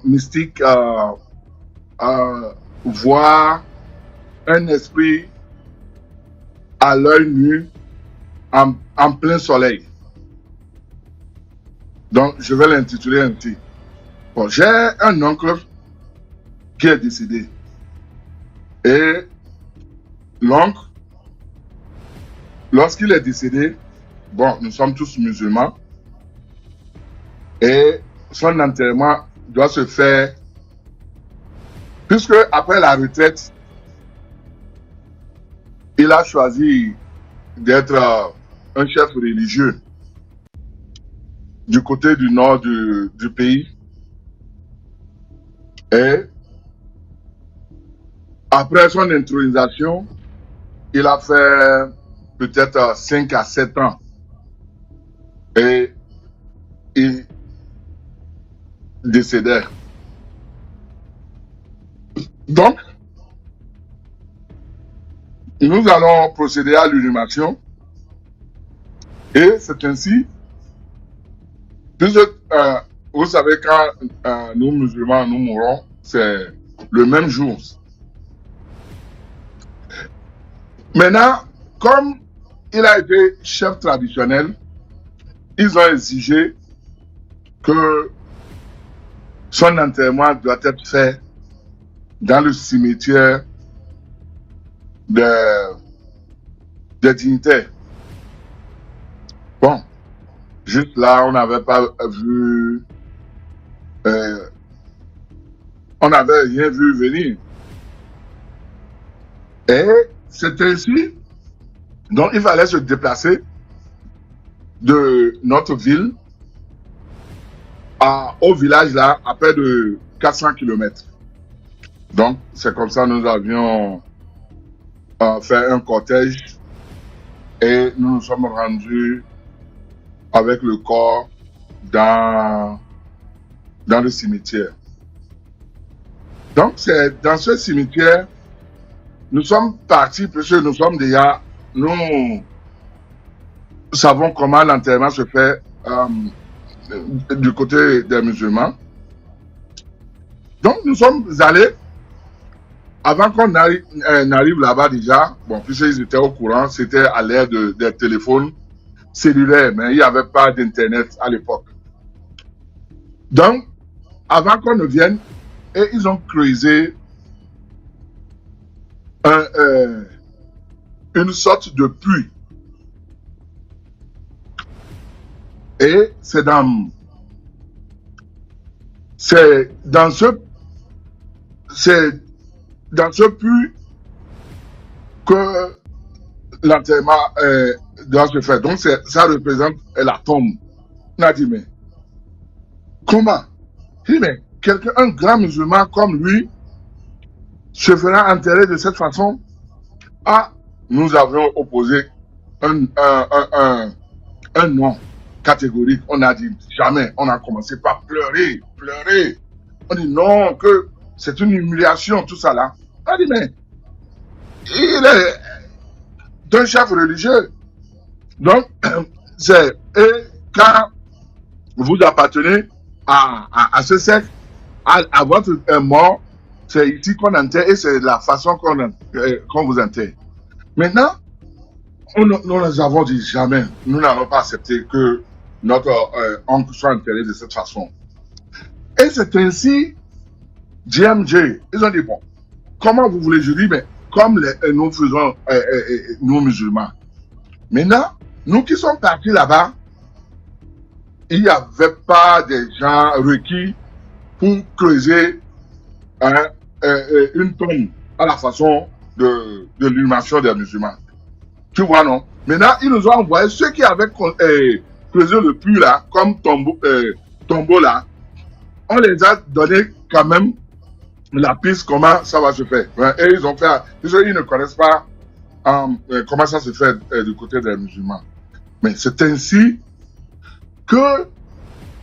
mystique, voir un esprit à l'œil nu en plein soleil. Donc, je vais l'intituler ainsi. Bon, j'ai un oncle qui est décédé. Et l'oncle, lorsqu'il est décédé, bon, nous sommes tous musulmans. Et son enterrement doit se faire, puisque après la retraite, il a choisi d'être un chef religieux du côté du nord du pays. Et après son intronisation, il a fait peut-être 5 à 7 ans. Et il décédait. Donc, nous allons procéder à l'inhumation. Et c'est ainsi, puisque vous savez, quand nous musulmans, nous mourons, c'est le même jour. Maintenant, comme il a été chef traditionnel, ils ont exigé que son enterrement doit être fait dans le cimetière des dignitaires. Bon, juste là, on n'avait pas vu, on n'avait rien vu venir. Et c'est ainsi, donc il fallait se déplacer de notre ville au village là, à près de 400 km. Donc, c'est comme ça que nous avions fait un cortège et nous nous sommes rendus avec le corps dans le cimetière. Donc, c'est dans ce cimetière, nous sommes partis, parce que nous sommes déjà, nous savons comment l'enterrement se fait du côté des musulmans. Donc, nous sommes allés, avant qu'on n'arrive là-bas déjà, bon, puisqu'ils étaient au courant, c'était à l'ère des téléphones cellulaires, mais il n'y avait pas d'Internet à l'époque. Donc, avant qu'on ne vienne, et ils ont creusé une sorte de puits. Et c'est dans ce puits que l'enterrement doit se faire. Donc, ça représente la tombe. On a dit, mais comment? Il dit, mais un grand musulman comme lui se fera enterrer de cette façon? Ah, nous avions opposé un non catégorique. On a dit jamais. On a commencé par pleurer. On dit non, que c'est une humiliation, tout ça là. On a dit, mais il est d'un chef religieux. Donc, et quand vous appartenez à ce secte, à votre mort, c'est ici qu'on enterre et c'est la façon qu'on vous enterre. Maintenant, nous avons dit jamais, nous n'allons pas accepter que notre oncle soit enterré de cette façon. Et c'est ainsi, GMJ, ils ont dit, bon, comment vous voulez? Je dis, mais comme nous faisons, nous musulmans. Maintenant, nous qui sommes partis là-bas, il n'y avait pas des gens requis pour creuser une tombe à la façon de l'inhumation des musulmans. Tu vois, non? Maintenant, ils nous ont envoyé ceux qui avaient creusé le puits là, comme tombeau là. On les a donné quand même la piste comment ça va se faire. Et ils ont fait, ils ne connaissent pas comment ça se fait du côté des musulmans. Mais c'est ainsi que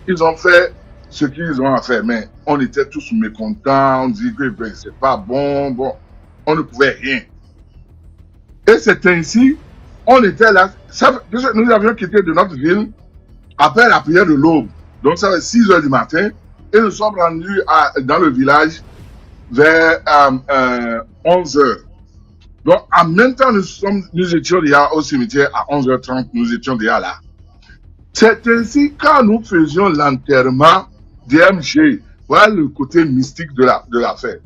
ils ont fait ce qu'ils ont à faire. Mais on était tous mécontents, on dit que ben, c'est pas bon, on ne pouvait rien. Et c'est ainsi, on était là, nous avions quitté de notre ville après la prière de l'aube. Donc ça va être 6 heures du matin, et nous sommes rendus dans le village vers 11 heures. Donc, en même temps, nous étions déjà au cimetière à 11h30, nous étions déjà là. C'est ainsi quand nous faisions l'enterrement d'MG, voilà le côté mystique de l'affaire.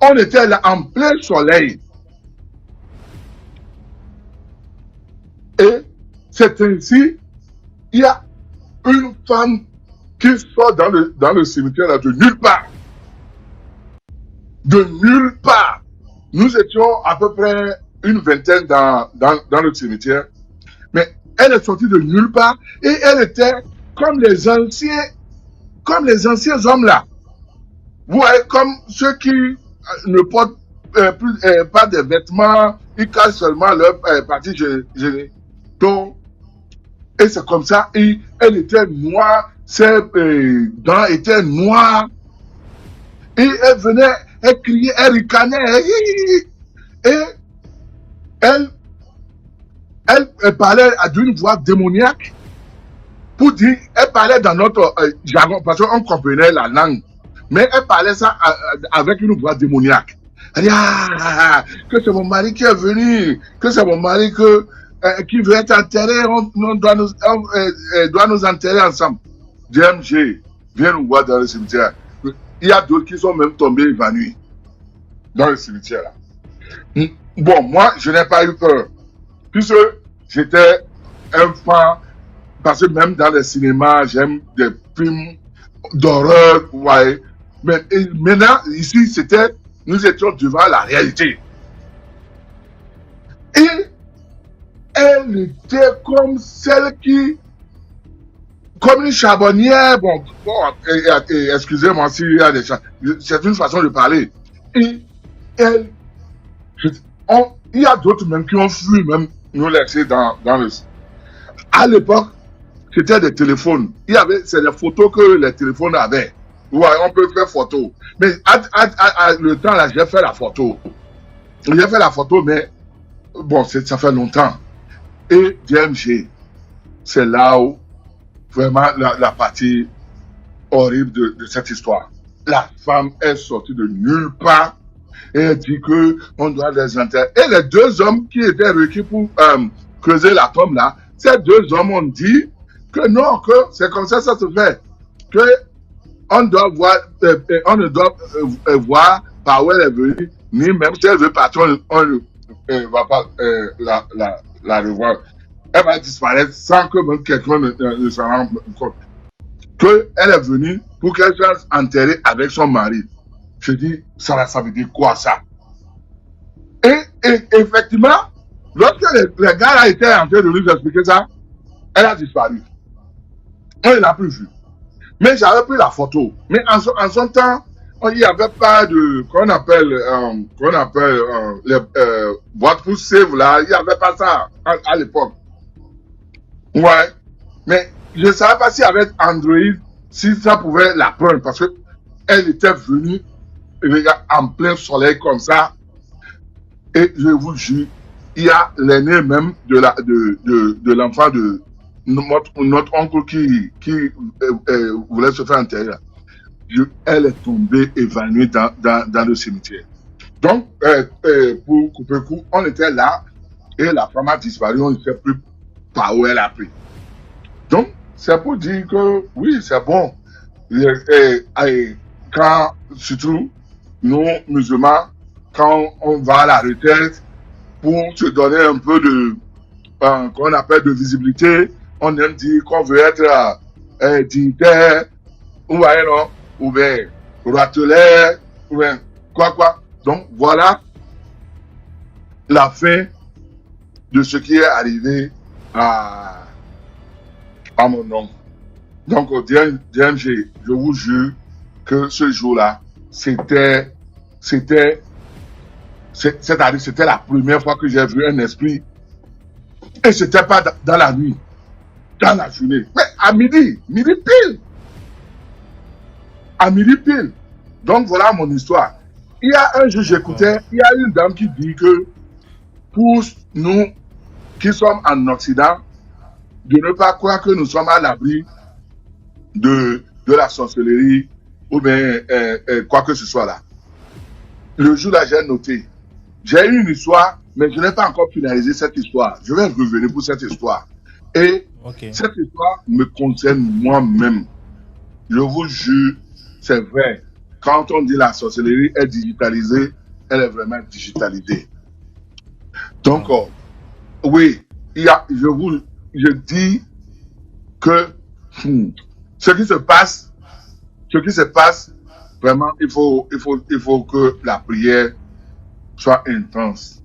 On était là en plein soleil. Et c'est ainsi, il y a une femme qui sort dans le cimetière là, de nulle part. De nulle part. Nous étions à peu près une vingtaine dans le cimetière. Mais elle est sortie de nulle part et elle était comme les anciens hommes là. Vous voyez, comme ceux qui ne portent pas de vêtements, ils cachent seulement leur partie génitaux. Et c'est comme ça, et elle était noire, ses dents étaient noires. Et elle venait, elle criait, elle ricanait. Et elle parlait d'une voix démoniaque. Pour dire, elle parlait dans notre jargon, parce qu'on comprenait la langue. Mais elle parlait ça avec une voix démoniaque. Elle dit, que c'est mon mari qui est venu, que c'est mon mari qui veut être enterré, on doit nous enterrer ensemble. DMG, viens nous voir dans le cimetière. Il y a d'autres qui sont même tombés évanouis dans le cimetière là. Bon, moi, je n'ai pas eu peur. Puisque j'étais un fan, parce que même dans les cinémas, j'aime des films d'horreur, vous voyez. Mais maintenant, ici, nous étions devant la réalité. Et elle était comme celle comme une charbonnière, excusez-moi s'il y a des c'est une façon de parler. Et il y a d'autres même qui ont fui même nous laisser dans le... À l'époque, c'était des téléphones. C'est des photos que les téléphones avaient. Ouais, on peut faire photo. Mais le temps là, j'ai fait la photo. J'ai fait la photo, mais bon, ça fait longtemps. Et DMG, c'est là où vraiment la partie horrible de cette histoire. La femme est sortie de nulle part et elle dit que on doit les enterrer. Et les deux hommes qui étaient requis pour creuser la tombe là, ces deux hommes ont dit que non, que c'est comme ça se fait. Que on doit voir, on ne doit voir par où elle est venue, ni même si elle veut partir, on ne va pas la revoir. Elle va disparaître sans que même quelqu'un ne s'en rende compte. Qu'elle est venue pour qu'elle soit enterrée avec son mari. Je dis, ça veut dire quoi ça? Et effectivement, lorsque les gars là étaient en train de nous expliquer ça, elle a disparu. On ne l'a plus vue. Mais j'avais pris la photo. Mais en son temps, il n'y avait pas de, qu'on appelle les boîtes pour save là, il n'y avait pas ça à l'époque. Ouais. Mais je ne savais pas si avec Android, si ça pouvait la prendre, parce que elle était venue en plein soleil comme ça. Et je vous jure, il y a l'aîné même de l'enfant de notre oncle qui voulait se faire enterrer. Elle est tombée évanouie dans le cimetière. Donc, pour couper le coup, on était là et la femme a disparu, on ne sait plus par où elle a pris. Donc, c'est pour dire que oui, c'est bon. Et quand, surtout, nous, musulmans, quand on va à la retraite pour se donner un peu de, qu'on appelle de visibilité, on aime dire qu'on veut être dignitaire, ou bien non, ou bien roitelet, ou bien quoi. Donc voilà la fin de ce qui est arrivé à mon oncle. Donc au DMG, je vous jure que ce jour-là, c'était la première fois que j'ai vu un esprit. Et c'était pas dans la nuit, dans la journée. Mais à midi pile. À midi pile. Donc voilà mon histoire. Il y a un jour, j'écoutais, il y a une dame qui dit que pour nous qui sommes en Occident, de ne pas croire que nous sommes à l'abri de la sorcellerie ou bien quoi que ce soit là. Le jour là, j'ai noté. J'ai eu une histoire mais je n'ai pas encore finalisé cette histoire. Je vais revenir pour cette histoire. Et cette histoire me concerne moi-même. Je vous jure, c'est vrai. Quand on dit la sorcellerie est digitalisée, elle est vraiment digitalisée. Donc, oui, je dis que ce qui se passe, vraiment, il faut que la prière soit intense.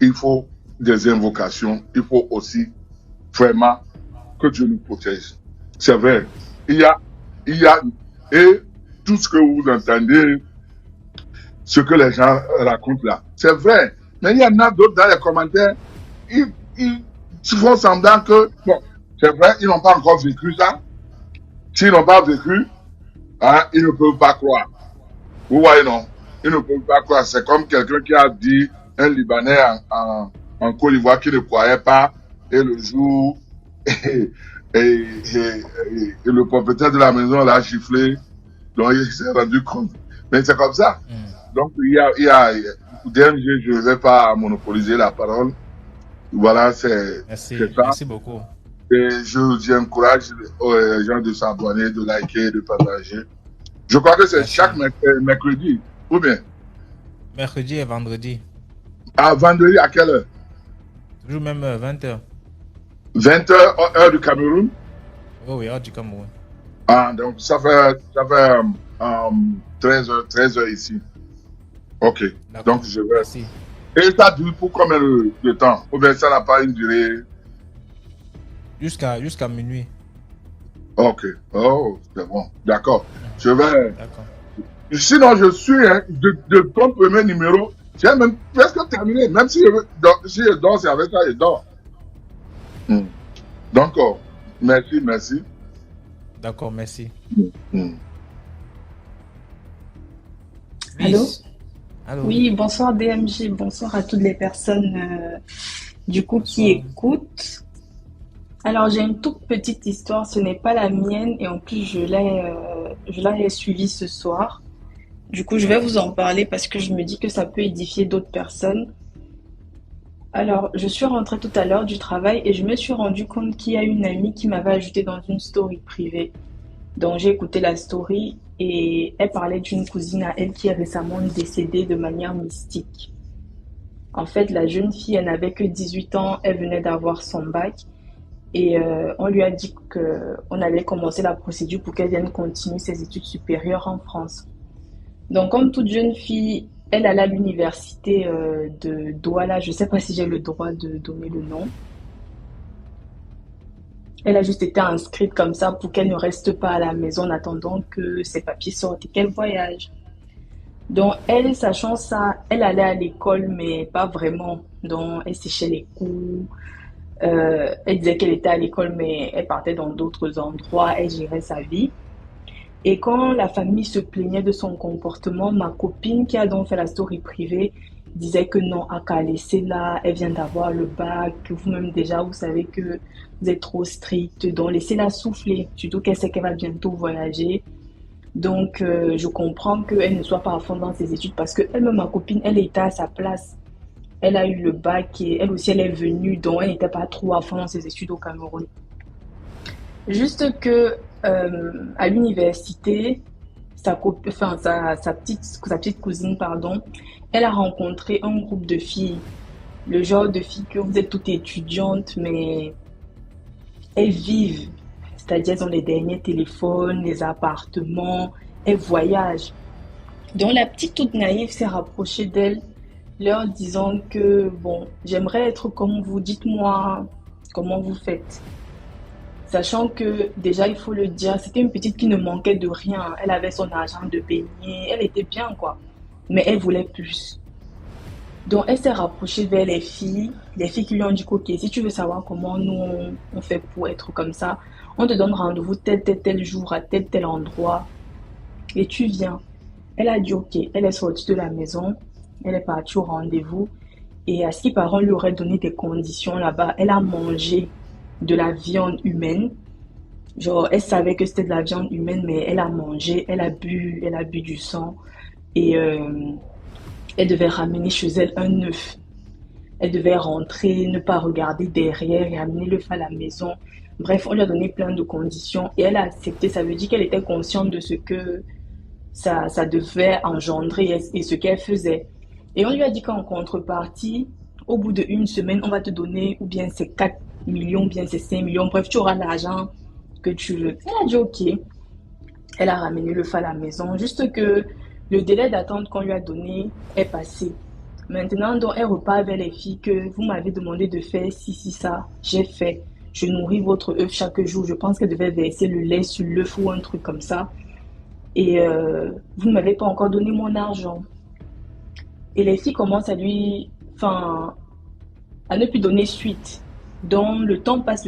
Il faut des invocations. Il faut aussi vraiment que Dieu nous protège. C'est vrai. Et tout ce que vous entendez, ce que les gens racontent là, c'est vrai. Mais il y en a d'autres dans les commentaires, ils font semblant que, bon, c'est vrai, ils n'ont pas encore vécu ça. S'ils n'ont pas vécu, hein, ils ne peuvent pas croire. Vous voyez, non? Ils ne peuvent pas croire. C'est comme quelqu'un qui a dit, un Libanais en Côte d'Ivoire qui ne croyait pas, et le jour, et le propriétaire de la maison l'a giflé, donc il s'est rendu compte. Mais c'est comme ça. Donc, DMG, je ne vais pas monopoliser la parole. Voilà, c'est ça. Merci beaucoup. Et j'encourage les gens de s'abonner, de liker, de partager. Je crois que c'est chaque mercredi, ou bien? Mercredi et vendredi. Ah, vendredi à quelle heure? Toujours même 20h. 20h, heure du Cameroun? Oh oui, heure du Cameroun. Ah, donc ça fait 13h ici. Ok, donc je vais... Merci. Et ça dure pour combien de temps? Ou bien ça n'a pas une durée? Jusqu'à minuit. Ok, oh, c'est bon, d'accord. Je vais... D'accord. Sinon, je suis de ton premier numéro, j'ai même presque terminé. Même si je dors, c'est avec ça, je dors. Donc, merci. D'accord, merci. Allô? Oui, bonsoir DMG, bonsoir à toutes les personnes qui écoutent. Alors, j'ai une toute petite histoire, ce n'est pas la mienne et en plus, je l'ai suivie ce soir. Du coup, je vais vous en parler parce que je me dis que ça peut édifier d'autres personnes. Alors, je suis rentrée tout à l'heure du travail et je me suis rendu compte qu'il y a une amie qui m'avait ajouté dans une story privée. Donc, j'ai écouté la story et elle parlait d'une cousine à elle qui est récemment décédée de manière mystique. En fait, la jeune fille, elle n'avait que 18 ans, elle venait d'avoir son bac et on lui a dit qu'on allait commencer la procédure pour qu'elle vienne continuer ses études supérieures en France. Donc, comme toute jeune fille, elle allait à l'université de Douala. Je ne sais pas si j'ai le droit de donner le nom. Elle a juste été inscrite comme ça pour qu'elle ne reste pas à la maison en attendant que ses papiers sortent et qu'elle voyage. Donc, elle, sachant ça, elle allait à l'école, mais pas vraiment. Donc, elle séchait les cours. Elle disait qu'elle était à l'école, mais elle partait dans d'autres endroits. Elle gérait sa vie. Et quand la famille se plaignait de son comportement, ma copine qui a donc fait la story privée disait que non, à qu'à laisser là, elle vient d'avoir le bac, que vous-même déjà, vous savez que vous êtes trop strict, donc laissez-la souffler, surtout qu'elle sait qu'elle va bientôt voyager. Donc, je comprends qu'elle ne soit pas à fond dans ses études parce que elle-même, ma copine, elle était à sa place. Elle a eu le bac et elle aussi, elle est venue, donc elle n'était pas trop à fond dans ses études au Cameroun. Juste que à l'université, sa petite cousine, elle a rencontré un groupe de filles. Le genre de filles que vous êtes toutes étudiantes, mais elles vivent. C'est-à-dire, elles ont les derniers téléphones, les appartements, elles voyagent. Donc, la petite toute naïve s'est rapprochée d'elle, leur disant que, bon, j'aimerais être comme vous, dites-moi comment vous faites. Sachant que, déjà, il faut le dire, c'était une petite qui ne manquait de rien. Elle avait son argent de baigner, elle était bien, quoi. Mais elle voulait plus. Donc, elle s'est rapprochée vers les filles qui lui ont dit, ok, si tu veux savoir comment nous, on fait pour être comme ça, on te donne rendez-vous tel jour, à tel endroit, et tu viens. Elle a dit, ok, elle est sortie de la maison, elle est partie au rendez-vous, et à ce qui paraît, on lui aurait donné des conditions là-bas. Elle a mangé de la viande humaine. Genre, elle savait que c'était de la viande humaine, mais elle a mangé, elle a bu du sang et elle devait ramener chez elle un œuf. Elle devait rentrer, ne pas regarder derrière et amener le feu à la maison. Bref, on lui a donné plein de conditions et elle a accepté. Ça veut dire qu'elle était consciente de ce que ça devait engendrer et ce qu'elle faisait. Et on lui a dit qu'en contrepartie, au bout d'1 semaine, on va te donner ou bien c'est 4 millions, ou bien c'est 5 millions. Bref, tu auras l'argent que tu veux. Elle a dit OK. Elle a ramené le feu à la maison. Juste que le délai d'attente qu'on lui a donné est passé. Maintenant, donc, elle repart vers les filles que vous m'avez demandé de faire si, ça, j'ai fait. Je nourris votre œuf chaque jour. Je pense qu'elle devait verser le lait sur l'œuf ou un truc comme ça. Et vous ne m'avez pas encore donné mon argent. Et les filles commencent à ne plus donner suite. Donc, le temps passe.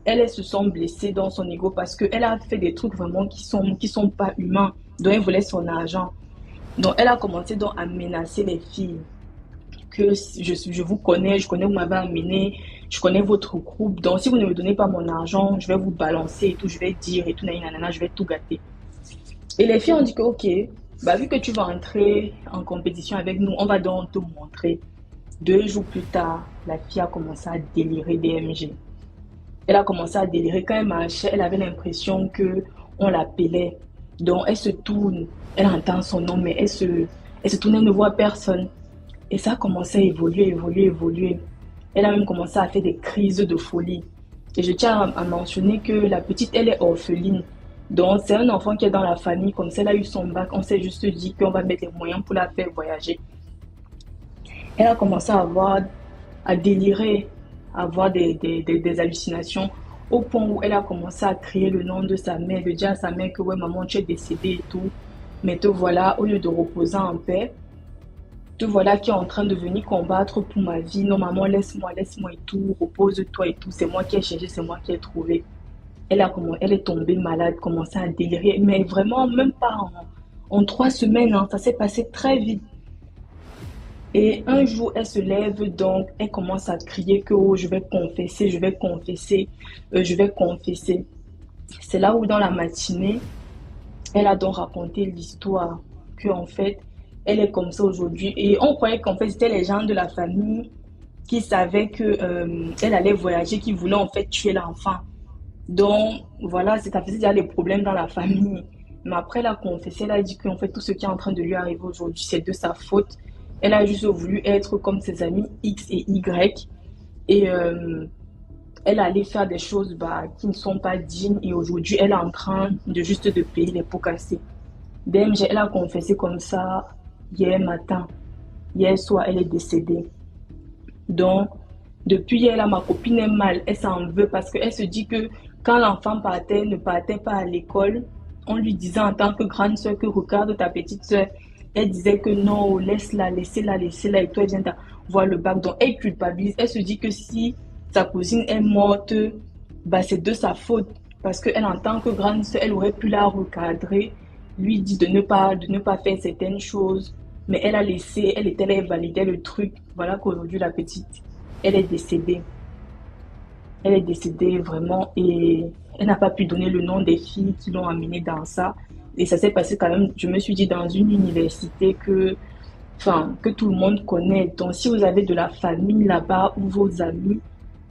Elles se sont blessées dans son ego parce qu'elle a fait des trucs vraiment qui sont pas humains. Donc, elle voulait son argent. Donc, elle a commencé donc à menacer les filles. Que je vous connais, vous m'avez amené, je connais votre groupe. Donc, si vous ne me donnez pas mon argent, je vais vous balancer et tout, je vais dire et tout, nanana, je vais tout gâter. Et les filles ont dit que, OK, vu que tu vas entrer en compétition avec nous, on va donc te montrer. 2 jours plus tard, la fille a commencé à délirer DMG. Elle a commencé à délirer. Quand elle marchait, elle avait l'impression qu'on l'appelait. Donc, elle se tourne, elle entend son nom, mais elle se tourne, elle ne voit personne. Et ça a commencé à évoluer. Elle a même commencé à faire des crises de folie. Et je tiens à mentionner que la petite, elle est orpheline. Donc, c'est un enfant qui est dans la famille. Comme ça, elle a eu son bac. On s'est juste dit qu'on va mettre les moyens pour la faire voyager. Elle a commencé à délirer, à avoir des hallucinations, au point où elle a commencé à crier le nom de sa mère, de dire à sa mère que ouais, maman, tu es décédée et tout. Mais te voilà, au lieu de reposer en paix, te voilà qui est en train de venir combattre pour ma vie. Non, maman, laisse-moi et tout, repose-toi et tout. C'est moi qui ai cherché, c'est moi qui ai trouvé. Elle est tombée malade, commencé à délirer, mais vraiment, même pas en 3 semaines, ça s'est passé très vite. Et un jour, elle se lève, donc elle commence à crier que oh, je vais confesser. C'est là où dans la matinée, elle a donc raconté l'histoire qu'en fait, elle est comme ça aujourd'hui. Et on croyait qu'en fait, c'était les gens de la famille qui savaient qu'elle allait voyager, qui voulaient en fait tuer l'enfant. Donc voilà, ça faisait déjà des problèmes dans la famille. Mais après, elle a confessé, elle a dit qu'en fait, tout ce qui est en train de lui arriver aujourd'hui, c'est de sa faute. Elle a juste voulu être comme ses amis X et Y. Et elle allait faire des choses qui ne sont pas dignes. Et aujourd'hui, elle est en train de juste de payer les pots cassés. DMG, elle a confessé comme ça hier matin. Hier soir, elle est décédée. Donc, depuis hier, là, ma copine est mal. Elle s'en veut parce qu'elle se dit que quand l'enfant ne partait pas à l'école, on lui disait en tant que grande soeur que regarde ta petite soeur. Elle disait que non, laisse-la, laissez-la, et toi, elle vient voir le bac. Donc, elle culpabilise. Elle se dit que si sa cousine est morte, c'est de sa faute. Parce qu'elle, en tant que grande soeur, elle aurait pu la recadrer, lui dit de ne pas faire certaines choses. Mais elle a laissé, elle validait le truc. Voilà qu'aujourd'hui, la petite, elle est décédée. Elle est décédée vraiment et elle n'a pas pu donner le nom des filles qui l'ont amenée dans ça. Et ça s'est passé quand même, je me suis dit, dans une université que tout le monde connaît. Donc, si vous avez de la famille là-bas ou vos amis,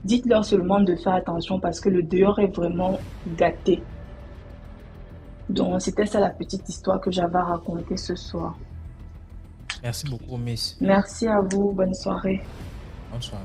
dites-leur seulement de faire attention parce que le dehors est vraiment gâté. Donc, c'était ça la petite histoire que j'avais à raconter ce soir. Merci beaucoup, Miss. Merci à vous. Bonne soirée. Bonne soirée.